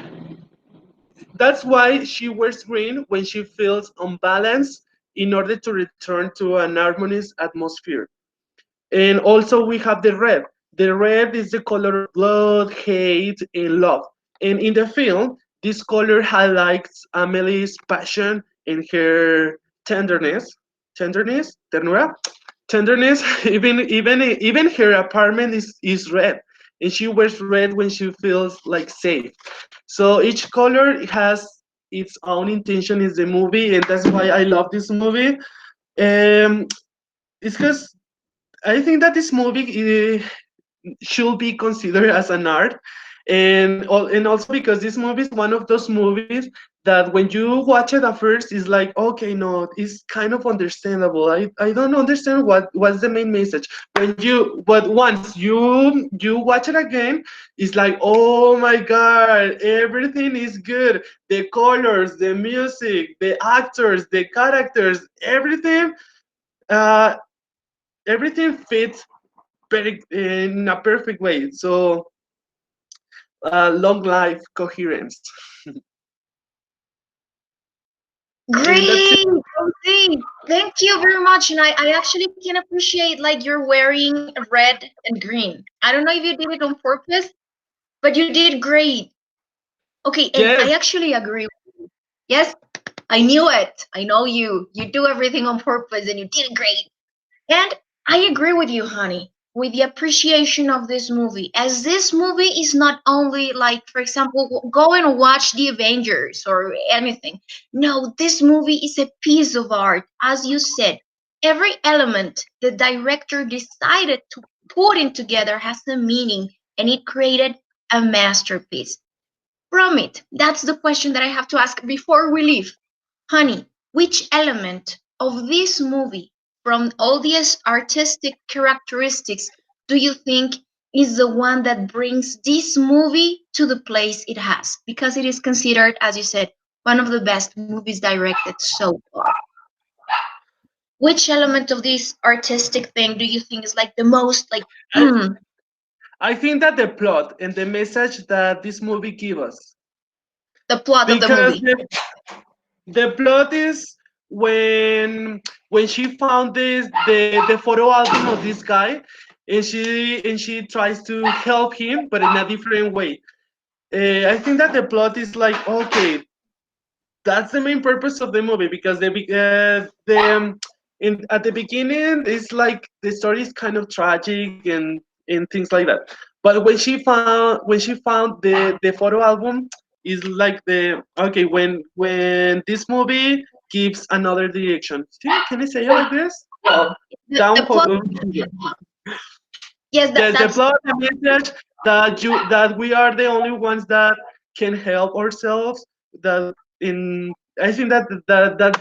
S2: that's why she wears green when she feels unbalanced in order to return to an harmonious atmosphere. And also we have the red. The red is the color of blood, hate, and love. And in the film, this color highlights Amelie's passion and her tenderness. Ternura, tenderness. Even her apartment is red, and she wears red when she feels like safe. So each color has its own intention in the movie, and that's why I love this movie. It's because I think that this movie should be considered as an art, and also because this movie is one of those movies that when you watch it at first is like, okay, no, it's kind of understandable. I don't understand what's the main message. But once you watch it again, it's like, oh my god, everything is good. The colors, the music, the actors, the characters, uh, everything fits in a perfect way. So long life coherence. And that's it.
S1: Great, Rosie. Thank you very much. And I actually can appreciate like you're wearing red and green. I don't know if you did it on purpose, but you did great. Okay, and I
S2: Yes,
S1: actually agree. Yes, I knew it. I know you. You do everything on purpose and you did great. And I agree with you, honey, with the appreciation of this movie. As this movie is not only like, for example, go and watch The Avengers or anything. No, this movie is a piece of art. As you said, every element the director decided to put in together has a meaning and it created a masterpiece. From it, that's the question that I have to ask before we leave. Honey, which element of this movie, from all these artistic characteristics, do you think is the one that brings this movie to the place it has? Because it is considered, as you said, one of the best movies directed so far. Which element of this artistic thing do you think is like the most like,
S2: I I think that the plot and the message that this movie gives us,
S1: the plot of the
S2: because
S1: movie?
S2: the plot is when she found the photo album of this guy, and she tries to help him, but in a different way. I think that the plot is like, okay, that's the main purpose of the movie, because at the beginning it's like the story is kind of tragic and things like that. But when she found the photo album, is like the okay, when this movie gives another direction. See, can I say it like this? Well,
S1: The
S2: down
S1: plot, yes,
S2: the
S1: that's
S2: plot, the message that we are the only ones that can help ourselves. That in I think that's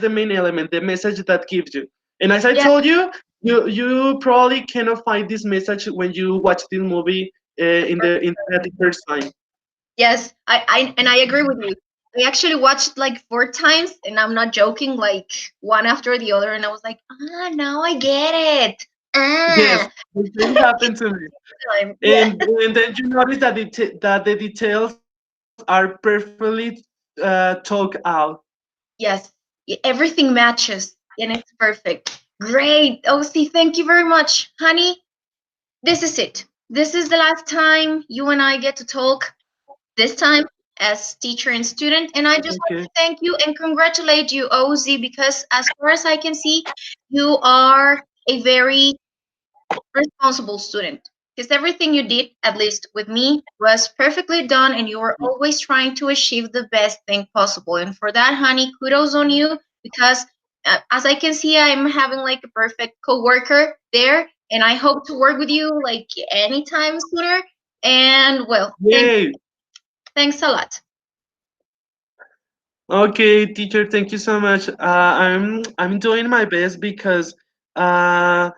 S2: the main element, the message that gives you. And as I
S1: yeah.
S2: told you, you probably cannot find this message when you watch this movie at the first time.
S1: Yes, I agree with you. I actually watched like 4 times, and I'm not joking, like one after the other, and I was like, ah, now I get it.
S2: Yes,
S1: Ah,
S2: the same happened to me.
S1: time. Yeah.
S2: And then you notice that the details are perfectly talked out.
S1: Yes, everything matches and it's perfect. Great. OC, thank you very much. Honey, this is it. This is the last time you and I get to talk, this time as teacher and student. And I just want
S2: Okay.
S1: to thank you and congratulate you, OZ, because as far as I can see, you are a very responsible student. Because everything you did, at least with me, was perfectly done, and you were always trying to achieve the best thing possible. And for that, honey, kudos on you. Because as I can see, I'm having like a perfect coworker there, and I hope to work with you like anytime sooner. And well,
S2: Yay!
S1: thanks a lot.
S2: Okay, teacher, thank you so much. I'm doing my best because uh,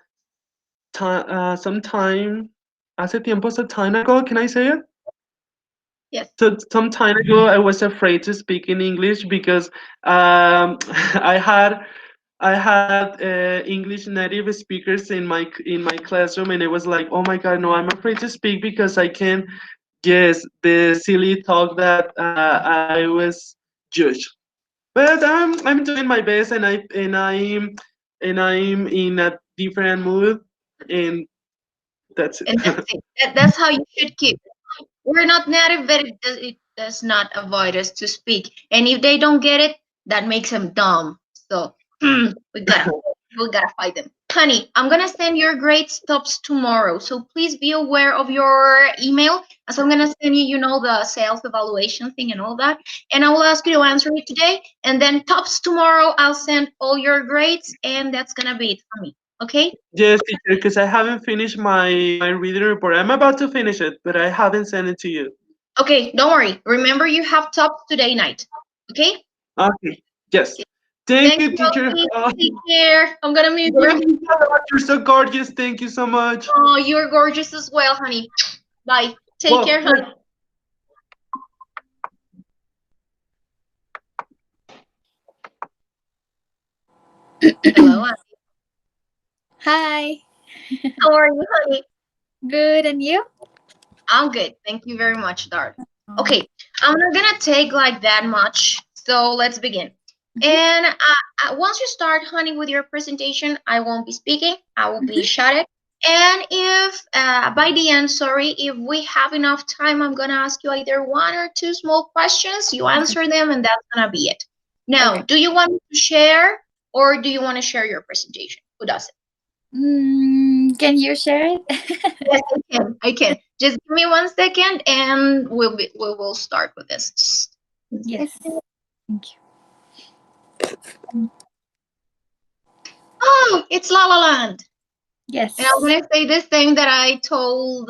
S2: sometime hace tiempo, some time ago, can I say it?
S1: Yes.
S2: So some time ago, I was afraid to speak in English because I had English native speakers in my classroom, and it was like, oh my God, no, I'm afraid to speak because I can guess the silly talk that I was judged. But I'm doing my best, and I'm in a different mood, and that's it.
S1: And that's it. That's how you should keep. We're not native, but it does not avoid us to speak. And if they don't get it, that makes them dumb. So we gotta fight them. Honey, I'm gonna send your grade stops tomorrow. So please be aware of your email. As I'm gonna send you, the self-evaluation thing and all that. And I will ask you to answer it today. And then tops tomorrow, I'll send all your grades, and that's gonna be it for me. Okay?
S2: Yes, teacher, because I haven't finished my reading report. I'm about to finish it, but I haven't sent it to you.
S1: Okay, don't worry. Remember you have tops today night. Okay?
S2: Okay. Yes. Thank
S1: Thank
S2: you,
S1: you,
S2: teacher.
S1: Elsie. Take care. I'm gonna miss you.
S2: You're so gorgeous. Thank you so much.
S1: Oh, you're gorgeous as well, honey. Bye. Take
S2: Well,
S1: care, honey. Hello.
S9: Hi,
S1: How are you, honey?
S9: good, and you?
S1: I'm good. Thank you very much, Dart.
S9: Um,
S1: Okay, I'm not gonna take like that much, so let's begin.
S9: mhm,
S1: And once you start, honey, with your presentation, I won't be speaking. I will be
S9: mhm.
S1: shouted. And if by the end, sorry, if we have enough time, I'm gonna ask you either one or two small questions. You answer them, and that's gonna be it. Now,
S9: Okay.
S1: do you want to share, or do you want to share your presentation? Who does it?
S9: Can you share it?
S1: Yes, I can. I can. Just give me 1 second, and we will start with this. Just 1 second.
S9: Yes. Thank you.
S1: Oh, it's La La Land. And I'm
S9: Yes.
S1: gonna say this thing that I told.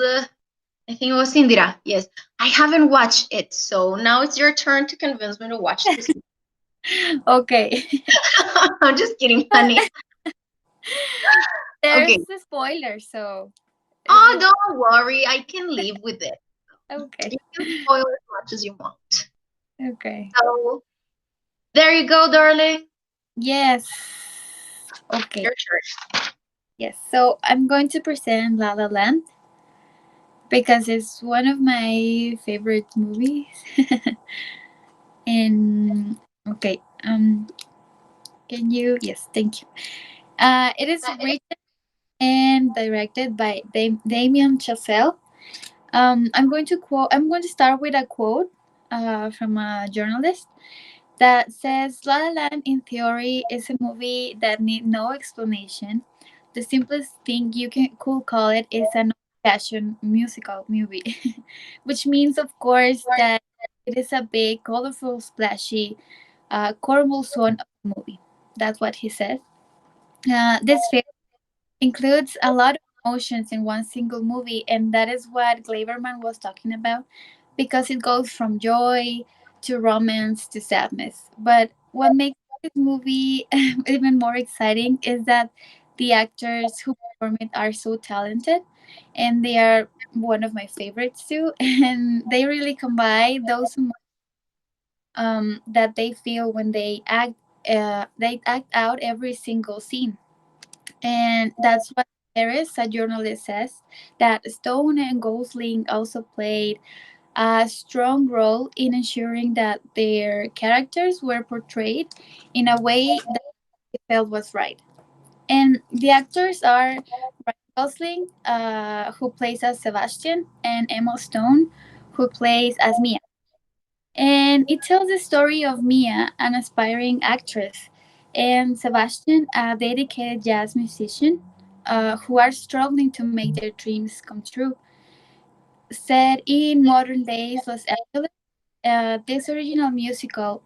S1: I think it was Indira. Yes, I haven't watched it, so now it's your turn to convince me to watch this.
S9: Okay.
S1: I'm just kidding, honey.
S9: There's
S1: Okay.
S9: a spoiler, so is
S1: Oh,
S9: it
S1: don't worry. I can live with it.
S9: okay?
S1: You can spoil as much as you want.
S9: Okay.
S1: So there you go, darling.
S9: Yes. Okay.
S1: Your turn.
S9: Yes. So I'm going to present La La Land because it's one of my favorite movies. And okay. Can you? Yes. Thank you. It is written and directed by Damien Chazelle. I'm going to start with a quote from a journalist that says La La Land in theory is a movie that need no explanation. The simplest thing could call it is an old-fashioned musical movie, which means, of course, that it is a big, colorful, splashy, one of the movie. That's what he says. This film includes a lot of emotions in one single movie, and that is what Glaberman was talking about because it goes from joy to romance to sadness. But what makes this movie even more exciting is that the actors who perform it are so talented, and they are one of my favorites too. And they really combine those that they feel when they act. They act out every single scene, and that's what Harris, a journalist, says that Stone and Gosling also played a strong role in ensuring that their characters were portrayed in a way that they felt was right. And the actors are Ryan Gosling, who plays as Sebastian, and Emma Stone, who plays as Mia. And it tells the story of Mia, an aspiring actress, and Sebastian, a dedicated jazz musician, who are struggling to make their dreams come true. Set in modern days Los Angeles, this original musical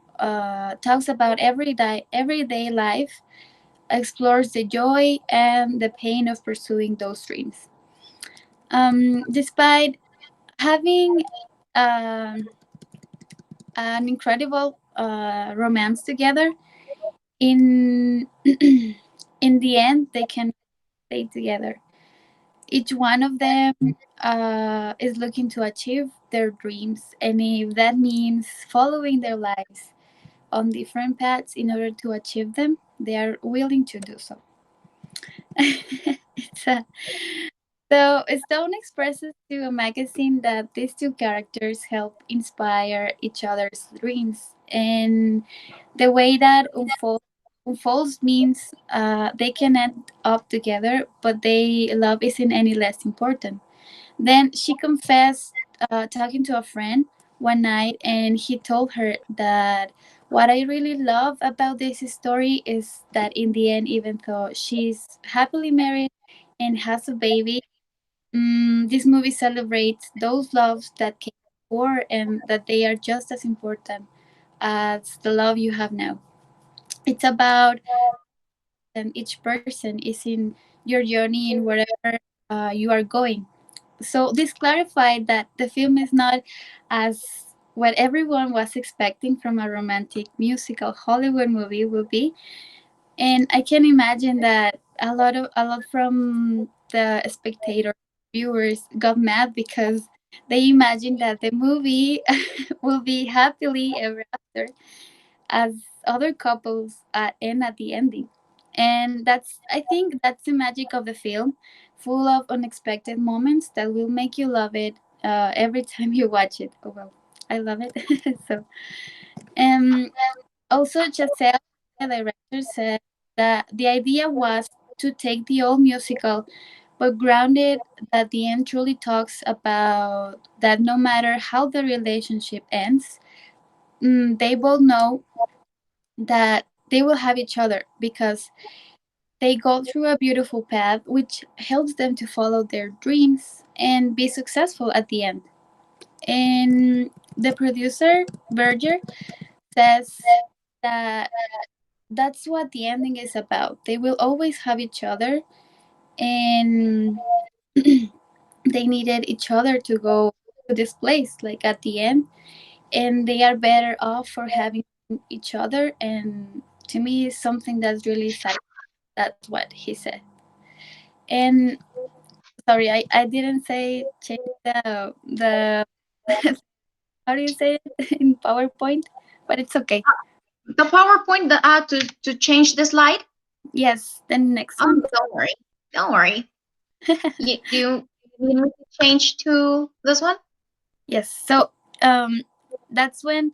S9: talks about everyday life, explores the joy and the pain of pursuing those dreams. Despite having um, an incredible romance together, in in the end they can stay together. Each one of them is looking to achieve their dreams, and if that means following their lives on different paths in order to achieve them, they are willing to do so. it's a, So, Stone expresses to a magazine that these two characters help inspire each other's dreams, and the way that unfolds means they can end up together, but they love isn't any less important. Then she confessed, talking to a friend one night, and he told her that what I really love about this story is that in the end, even though she's happily married and has a baby, this movie celebrates those loves that came before and that they are just as important as the love you have now. It's about and each person is in your journey in wherever you are going. So this clarified that the film is not as what everyone was expecting from a romantic musical Hollywood movie will be, and I can imagine that a lot from the spectator viewers got mad because they imagined that the movie will be happily ever after as other couples end at the ending. And that's I think that's the magic of the film, full of unexpected moments that will make you love it every time you watch it. Oh well, I love it. So um also, Chazelle, the director, said that the idea was to take the old musical, but grounded that the end truly talks about that no matter how the relationship ends, they both know that they will have each other because they go through a beautiful path which helps them to follow their dreams and be successful at the end. And the producer, Berger, says that that's what the ending is about. They will always have each other, and they needed each other to go to this place, like at the end, and they are better off for having each other. And to me, it's something that's really sad. That's what he said. And sorry, I didn't say change the how do you say it in PowerPoint, but it's okay.
S1: The PowerPoint to change the slide.
S9: Yes, the next
S1: Oh,
S9: one.
S1: don't worry, don't worry. You need me to change to this one?
S9: Yes. So that's when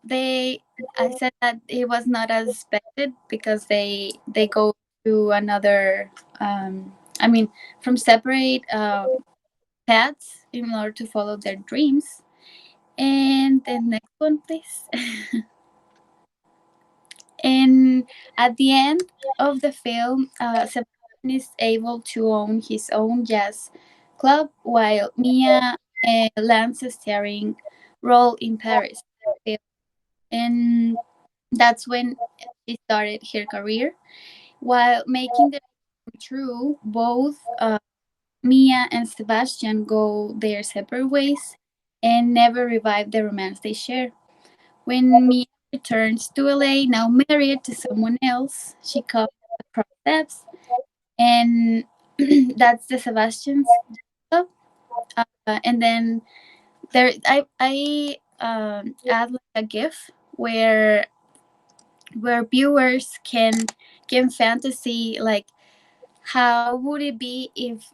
S9: they I said that it was not as expected because they go to another I mean from separate paths in order to follow their dreams. And the next one, please. And at the end of the film, Sebastian is able to own his own jazz club while Mia lands a starring role in Paris. And that's when she started her career. While making the dream true, both Mia and Sebastian go their separate ways and never revive the romance they share. When Mia returns to LA, now married to someone else, she comes across steps, and that's the Sebastian's job. And then I add like a GIF where viewers can fantasy like how would it be if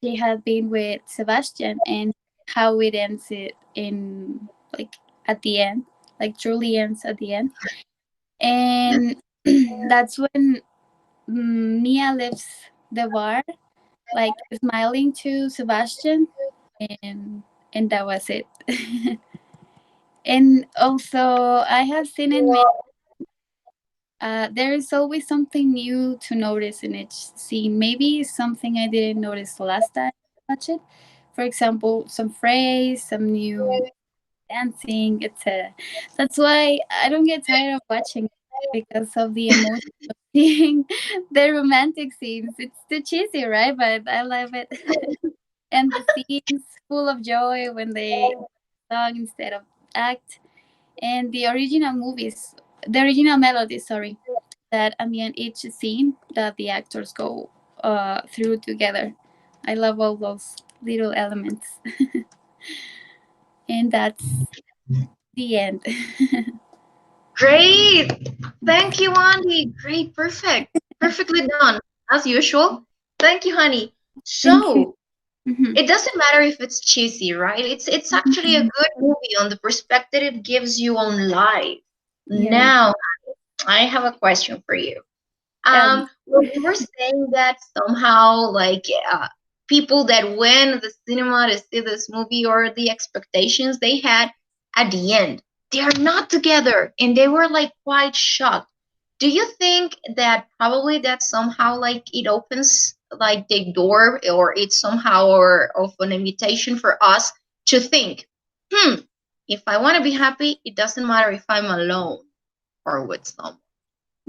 S9: she had been with Sebastian, and how it ends it in like at the end, like truly ends at the end. And that's when Mia leaves the bar, like smiling to Sebastian, and that was it. And also, I have seen in many. There is always something new to notice in each scene. Maybe something I didn't notice the last time I watched it. For example, some phrase, some new dancing, etc. That's why I don't get tired of watching it, because of the emotion of seeing the romantic scenes. It's too cheesy, right? But I love it. And the scenes full of joy when they song instead of act. And the original melody, sorry, that at the end each scene that the actors go through together. I love all those little elements. And that's the end.
S1: Great. Thank you, Andy. Great. Perfect. Perfectly done. As usual. Thank you, honey.
S9: Thank you.
S1: So
S9: Hmm.
S1: it doesn't matter if it's cheesy, right? It's actually a
S9: Hmm.
S1: good movie on the perspective it gives you on life.
S9: Yeah.
S1: Now, I have a question for you.
S9: Tell me.
S1: Well, you were saying that somehow, like, people that went to the cinema to see this movie or the expectations they had at the end, they are not together, and they were like quite shocked. Do you think that probably that somehow like it opens like the door, or it's somehow or of an invitation for us to think, if I want to be happy, it doesn't matter if I'm alone or with someone.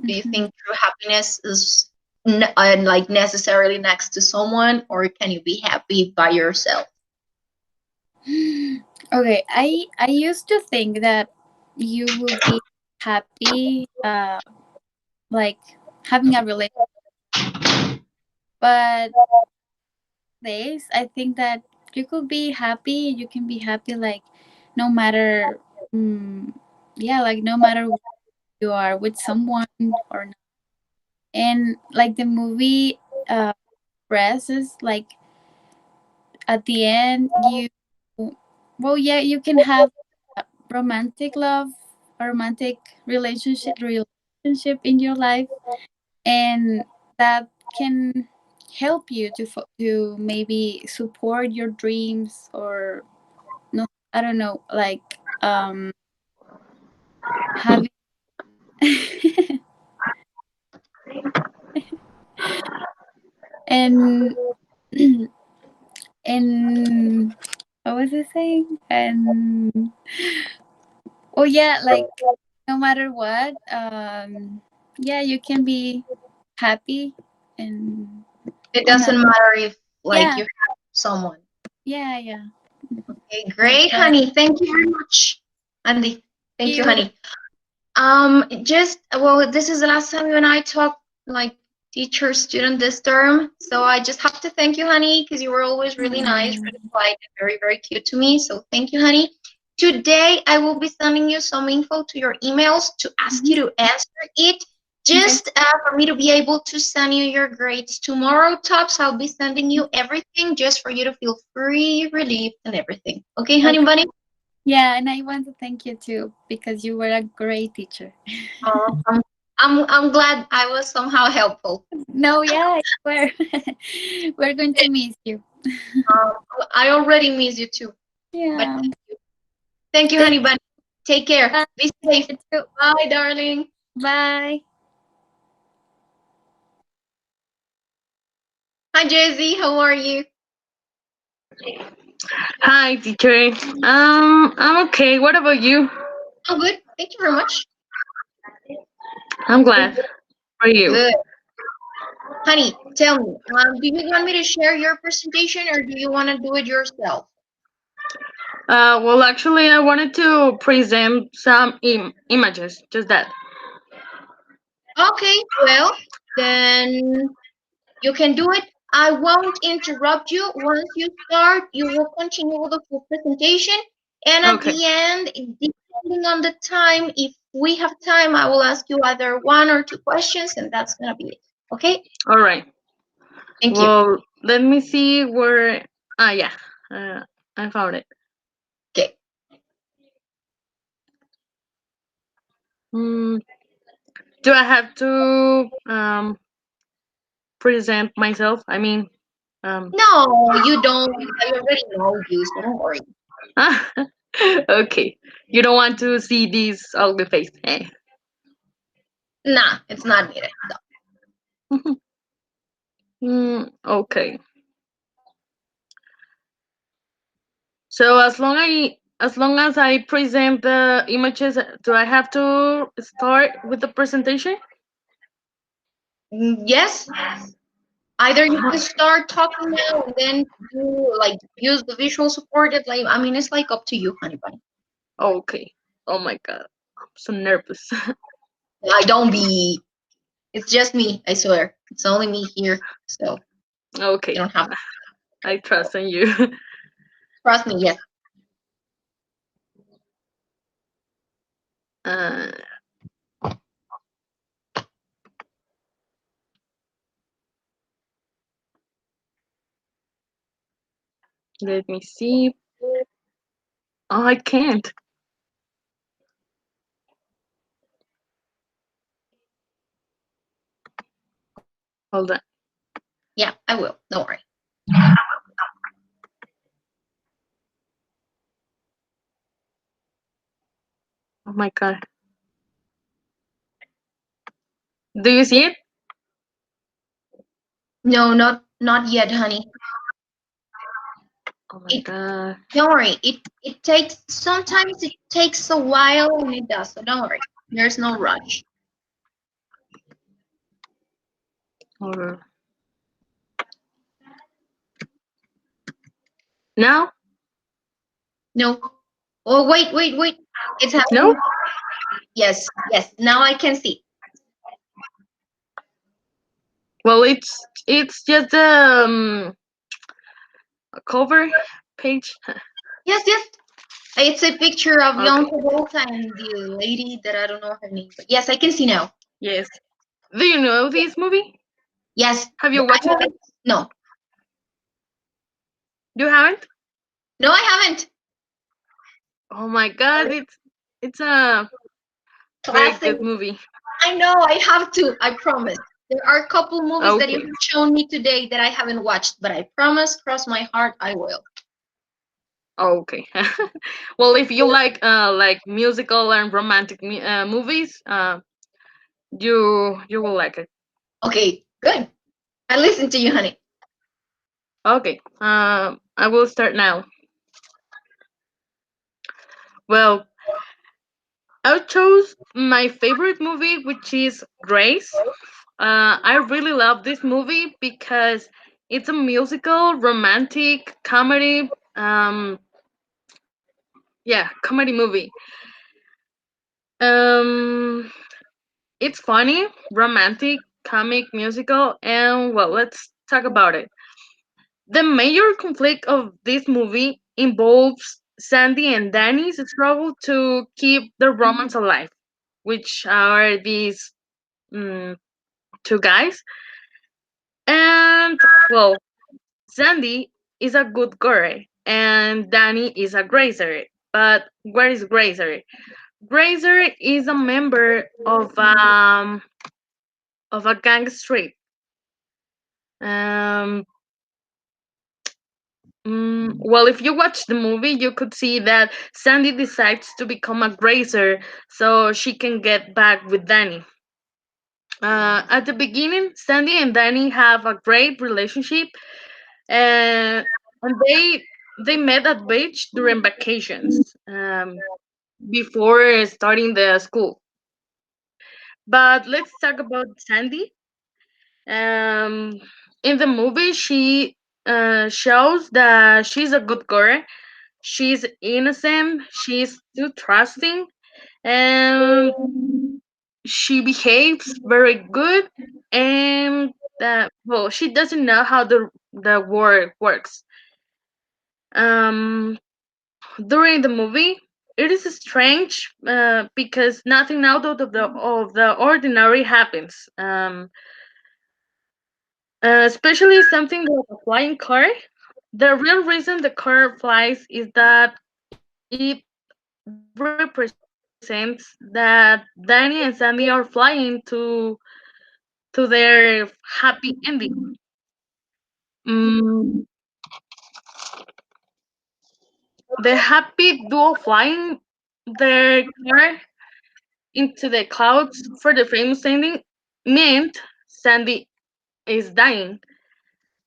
S1: Do you
S9: Hmm.
S1: think true happiness is like necessarily next to someone, or can you be happy by yourself?
S9: Okay, I used to think that you will be happy, like having a relationship, but days I think that you could be happy. You can be happy like no matter, mm, yeah, like no matter who you are with someone or not. And like the movie expresses, like at the end you, well, yeah, you can have a romantic love, a romantic relationship in your life, and that can help you to to maybe support your dreams, or no, I don't know, like having and and what was I saying? And oh yeah, like no matter what, yeah, you can be happy, and
S1: It
S9: and that,
S1: doesn't matter if like
S9: yeah,
S1: you have someone.
S9: yeah, yeah.
S1: Okay,
S9: That's
S1: great,
S9: why
S1: honey. Thank you very much, Andy. Thank you,
S9: you.
S1: honey. Just well, this is the last time you and I talk like teacher student this term, so I just have to thank you, honey, because you were always really nice, really polite, and very, very cute to me. So thank you, honey. Today I will be sending you some info to your emails to ask you
S9: Mhm.
S1: to answer it.
S9: Okay.
S1: Just for me to be able to send you your grades tomorrow, Tops. I'll be sending you everything just for you to feel free, relieved, and everything. Okay, honey
S9: Okay.
S1: bunny?
S9: Yeah, and I want to thank you too, because you were a great teacher.
S1: I'm glad I was somehow helpful.
S9: No, yeah, you were. We're going to miss you.
S1: Um, I already miss you too. But
S9: Yeah.
S1: thank you,
S9: Thank
S1: honey bunny. Take care.
S9: you.
S1: Be safe.
S9: You too.
S1: Bye, darling.
S9: Bye.
S1: Hi, Jesse. How are you?
S4: Hi, teacher. I'm okay. What about you?
S1: I'm good. Thank you very much.
S4: I'm glad. For you?
S1: Good. Honey, tell me, do you want me to share your presentation or do you want to do it yourself?
S4: Well, actually, I wanted to present some images. Just that.
S1: Okay, well, then you can do it. I won't interrupt you. Once you start, you will continue with the full presentation. And at
S4: Okay.
S1: the end, depending on the time, if we have time, I will ask you either one or two questions, and that's going to be it. Okay?
S4: All right.
S1: Thank you.
S4: Well, let me see where. Ah, yeah. Uh, I found it.
S1: Okay.
S4: Mm, do I have to present myself? I mean, um,
S1: No, you don't. I already know you, so don't worry.
S4: okay. You don't want to see these ugly face. Eh.
S1: Nah, it's not needed. So.
S4: Okay. So as long as I present the images, do I have to start with the presentation?
S1: Yes, either you can start talking now and then do like use the visual supported. Like, I mean, it's like up to you, honey bunny.
S4: Okay. Oh my god. I'm so nervous.
S1: I don't be. It's just me. I swear. It's only me here, so you
S4: Okay.
S1: don't have to
S4: I trust in you.
S1: trust me. Yes.
S4: uh, let me see. Oh, I can't. Hold on.
S1: Yeah, I will. Don't worry.
S4: Oh my god. Do you see it?
S1: No, not yet, honey.
S4: Oh my
S1: It
S4: god.
S1: don't worry. It takes sometimes it takes a while and it does. So don't worry. There's no rush.
S4: Hold on. Now?
S1: No. Oh wait. It's
S4: No?
S1: happening. Yes, yes. Now I can see.
S4: Well, it's just a cover page.
S1: Yes. It's a picture of John
S4: Okay.
S1: Travolta and the lady that I don't know her name. But yes, I can see now.
S4: Yes. Do you know this movie?
S1: Yes,
S4: Have
S1: but
S4: you
S1: I
S4: watched it?
S1: haven't. No,
S4: You haven't?
S1: no, I haven't.
S4: Oh my god, it's a very
S1: Classic.
S4: good movie.
S1: I know. I have to. I promise. There are a couple movies that you
S4: Okay.
S1: have shown me today that I haven't watched, but I promise, cross my heart, I will.
S4: Okay. Well, if you like musical and romantic movies, you will like it.
S1: Okay, good. I listen to you, honey.
S4: Okay. I will start now. Well, I chose my favorite movie, which is Grace. I really love this movie because it's a musical, romantic, comedy. Yeah, comedy movie. Um, it's funny, romantic, comic, musical, and well, let's talk about it. The major conflict of this movie involves Sandy and Danny's struggle to keep their romance alive, which are these mm, two guys. And well, Sandy is a good girl, and Danny is a grazer. But where is Grazer? Grazer is a member of a gang street. Um, well, if you watch the movie, you could see that Sandy decides to become a grazer so she can get back with Danny. At the beginning, Sandy and Danny have a great relationship, and they met at beach during vacations before starting the school. But let's talk about Sandy. Um, in the movie, she shows that she's a good girl. She's innocent. She's too trusting, and she behaves very good. And well, she doesn't know how the world works. Um, during the movie, it is strange because nothing out of the ordinary happens. Especially something like a flying car.
S2: The real reason the car flies is that it represents that Danny and Sandy are flying to their happy ending. Mm, the happy duo flying their car into the clouds for the famous ending meant Sandy is dying.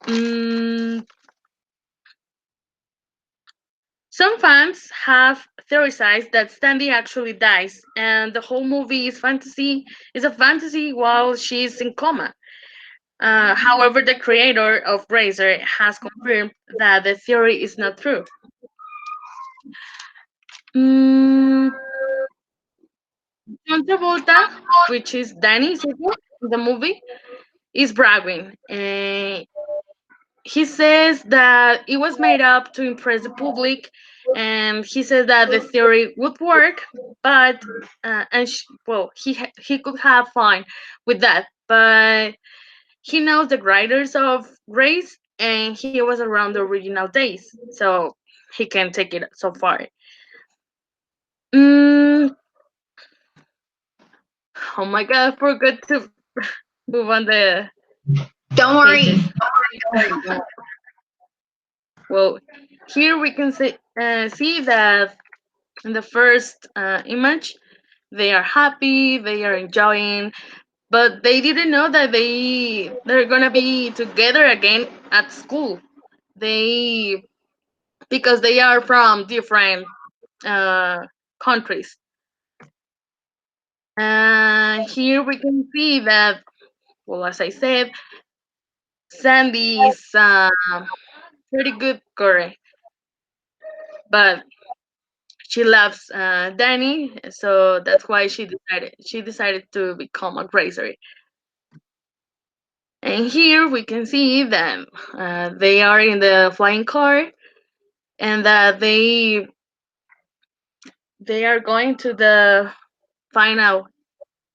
S2: Mm, some fans have theorized that Sandy actually dies, and the whole movie is a fantasy while she's in coma. However, the creator of Razor has confirmed that the theory is not true. Mm, John Travolta, which is Danny Zuko in the movie, is bragging. He says that it was made up to impress the public, and he says that the theory would work, but well, he could have fun with that, but he knows the writers of Grace, and he was around the original days, so he can take it so far. Mm, oh my god, I forgot to move on the
S1: Don't
S2: pages.
S1: worry. Don't worry. Don't worry.
S2: Well, here we can see that in the first image, they are happy, they are enjoying, but they didn't know that they're gonna be together again at school. They because they are from different uh, countries. Here we can see that, well, as I said, Sandy is pretty good girl, but she loves Danny, so that's why she decided to become a racer. And here we can see that they are in the flying car, and that they are going to the final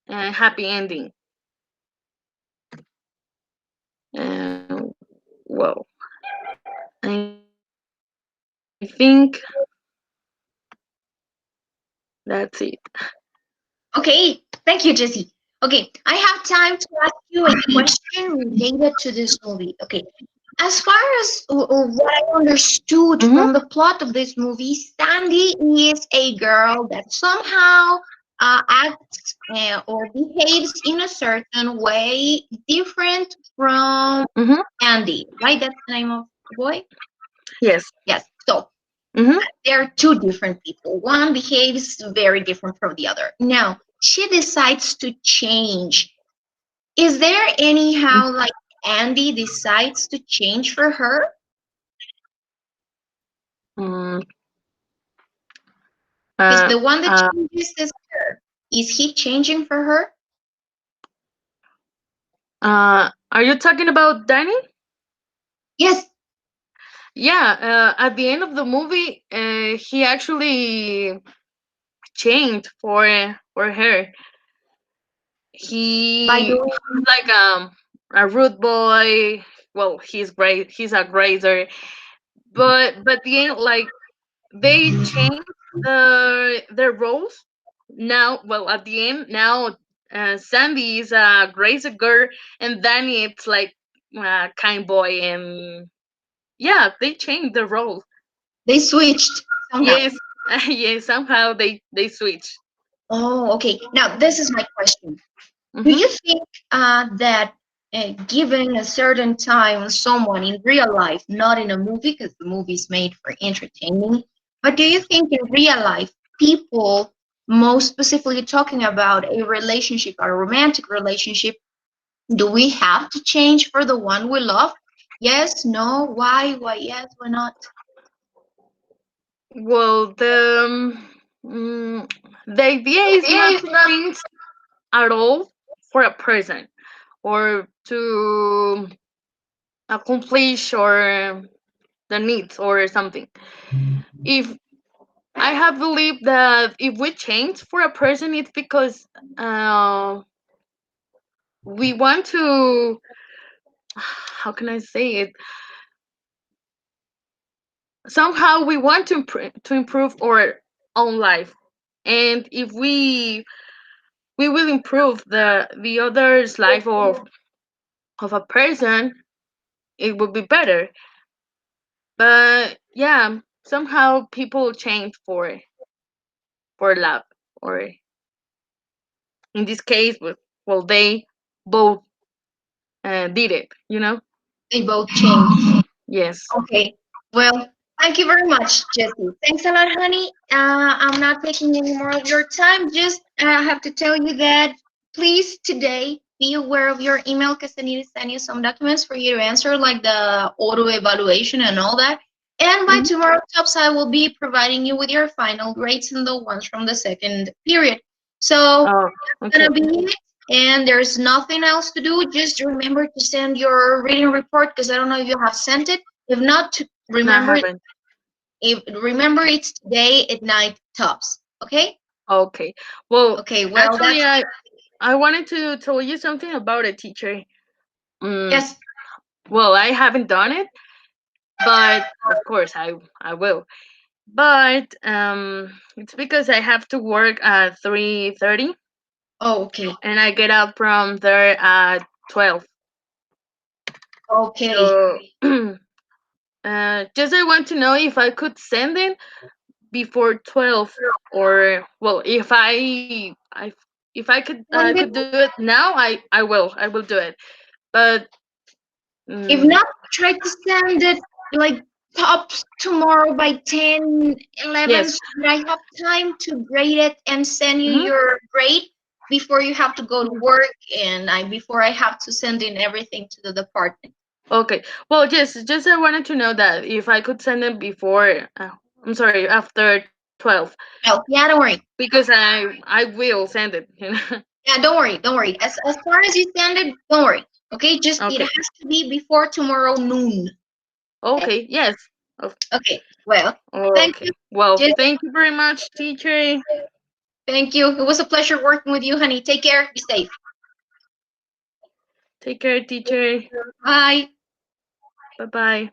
S2: happy ending. Uh, well, I think that's it.
S1: Okay, thank you, Jesse. Okay, I have time to ask you a question related to this movie. Okay, as far as what I understood
S2: Mm-hmm.
S1: from the plot of this movie, Sandy is a girl that somehow acts or behaves in a certain way different from
S2: Mm-hmm.
S1: Andy, right? That's the name of the boy?
S2: Yes.
S1: Yes. So
S2: Mm-hmm.
S1: they're two different people. One behaves very different from the other. Now, she decides to change. Is there anyhow like Andy decides to change for her?
S2: Mm,
S1: Is
S2: uh,
S1: the one that
S2: uh,
S1: changes is her? Is he changing for her?
S2: are you talking about Danny?
S1: Yes.
S2: Yeah. At the end of the movie, he actually changed for her.
S1: By
S2: He
S1: doing
S2: was like a rude boy. Well, he's great. He's a grazer, but the end, like, they changed their roles. Now, well, at the end, now Sandy is a grazer girl, and Danny it's like a kind boy, and yeah, they changed the role.
S1: they switched somehow.
S2: Yes, yes, somehow they switch.
S1: Oh, okay. Now this is my question. Do
S2: Mm-hmm.
S1: you think that giving a certain time on someone in real life, not in a movie, because the movie is made for entertaining, but do you think in real life, people, most specifically talking about a relationship, a romantic relationship, do we have to change for the one we love? Yes, no, why? Why yes, why not?
S2: Well, the idea is not to change at all for a person, or to accomplish or the needs or something. If I have believed that if we change for a person, it's because uh, we want to. How can I say it?
S1: somehow we want to improve our own life, and if we will improve the other's life of a person, it would be better. But yeah, somehow people change for love, or in this case, well, they both did it. They both changed. Yes. Okay. Well, thank you very much, Jessie. Thanks a lot, honey. I'm not taking any more of your time. Just I have to tell you that please today be aware of your email because I need to send you some documents for you to answer, like the auto evaluation and all that. And by tomorrow, Tops, I will be providing you with your final grades and the ones from the second period. So
S2: Oh,
S1: that's
S2: okay.
S1: gonna be it. And there's nothing else to do. Just remember to send your reading report because I don't know if you have sent it. If not,
S2: No, I
S1: remember
S2: haven't.
S1: remember it's today at night, Tops. Okay?
S2: Okay. Well,
S1: Okay. Well,
S2: actually,
S1: that's
S2: I wanted to tell you something about it, teacher. Mm,
S1: yes.
S2: well, I haven't done it, but of course I will. But it's because I have to work at 3:30,
S1: Oh, okay.
S2: and I get out from there at 12.
S1: Okay.
S2: So, just I want to know if I could send it before 12, or well, if I could do it now, I will do it. But
S1: If
S2: mm,
S1: not, try to send it like Tops tomorrow by 10, 11,
S2: yes.
S1: so that I have time to grade it and send you
S2: Hmm.
S1: your grade before you have to go to work and before I have to send in everything to the department.
S2: Okay. Well, yes, just I wanted to know that if I could send it before, I'm sorry, after 12,
S1: Oh, yeah, don't worry.
S2: because I will send it.
S1: Yeah, don't worry, don't worry. As far as you send it, don't worry. Okay, just it
S2: Okay.
S1: has to be before tomorrow noon. Okay.
S2: Okay. Yes. Oh,
S1: Okay. Well, thank you.
S2: okay. Well,
S1: Just
S2: thank you very much, teacher.
S1: thank you. It was a pleasure working with you, honey. Take care. Be safe.
S2: Take care, teacher.
S1: Bye.
S2: Bye bye.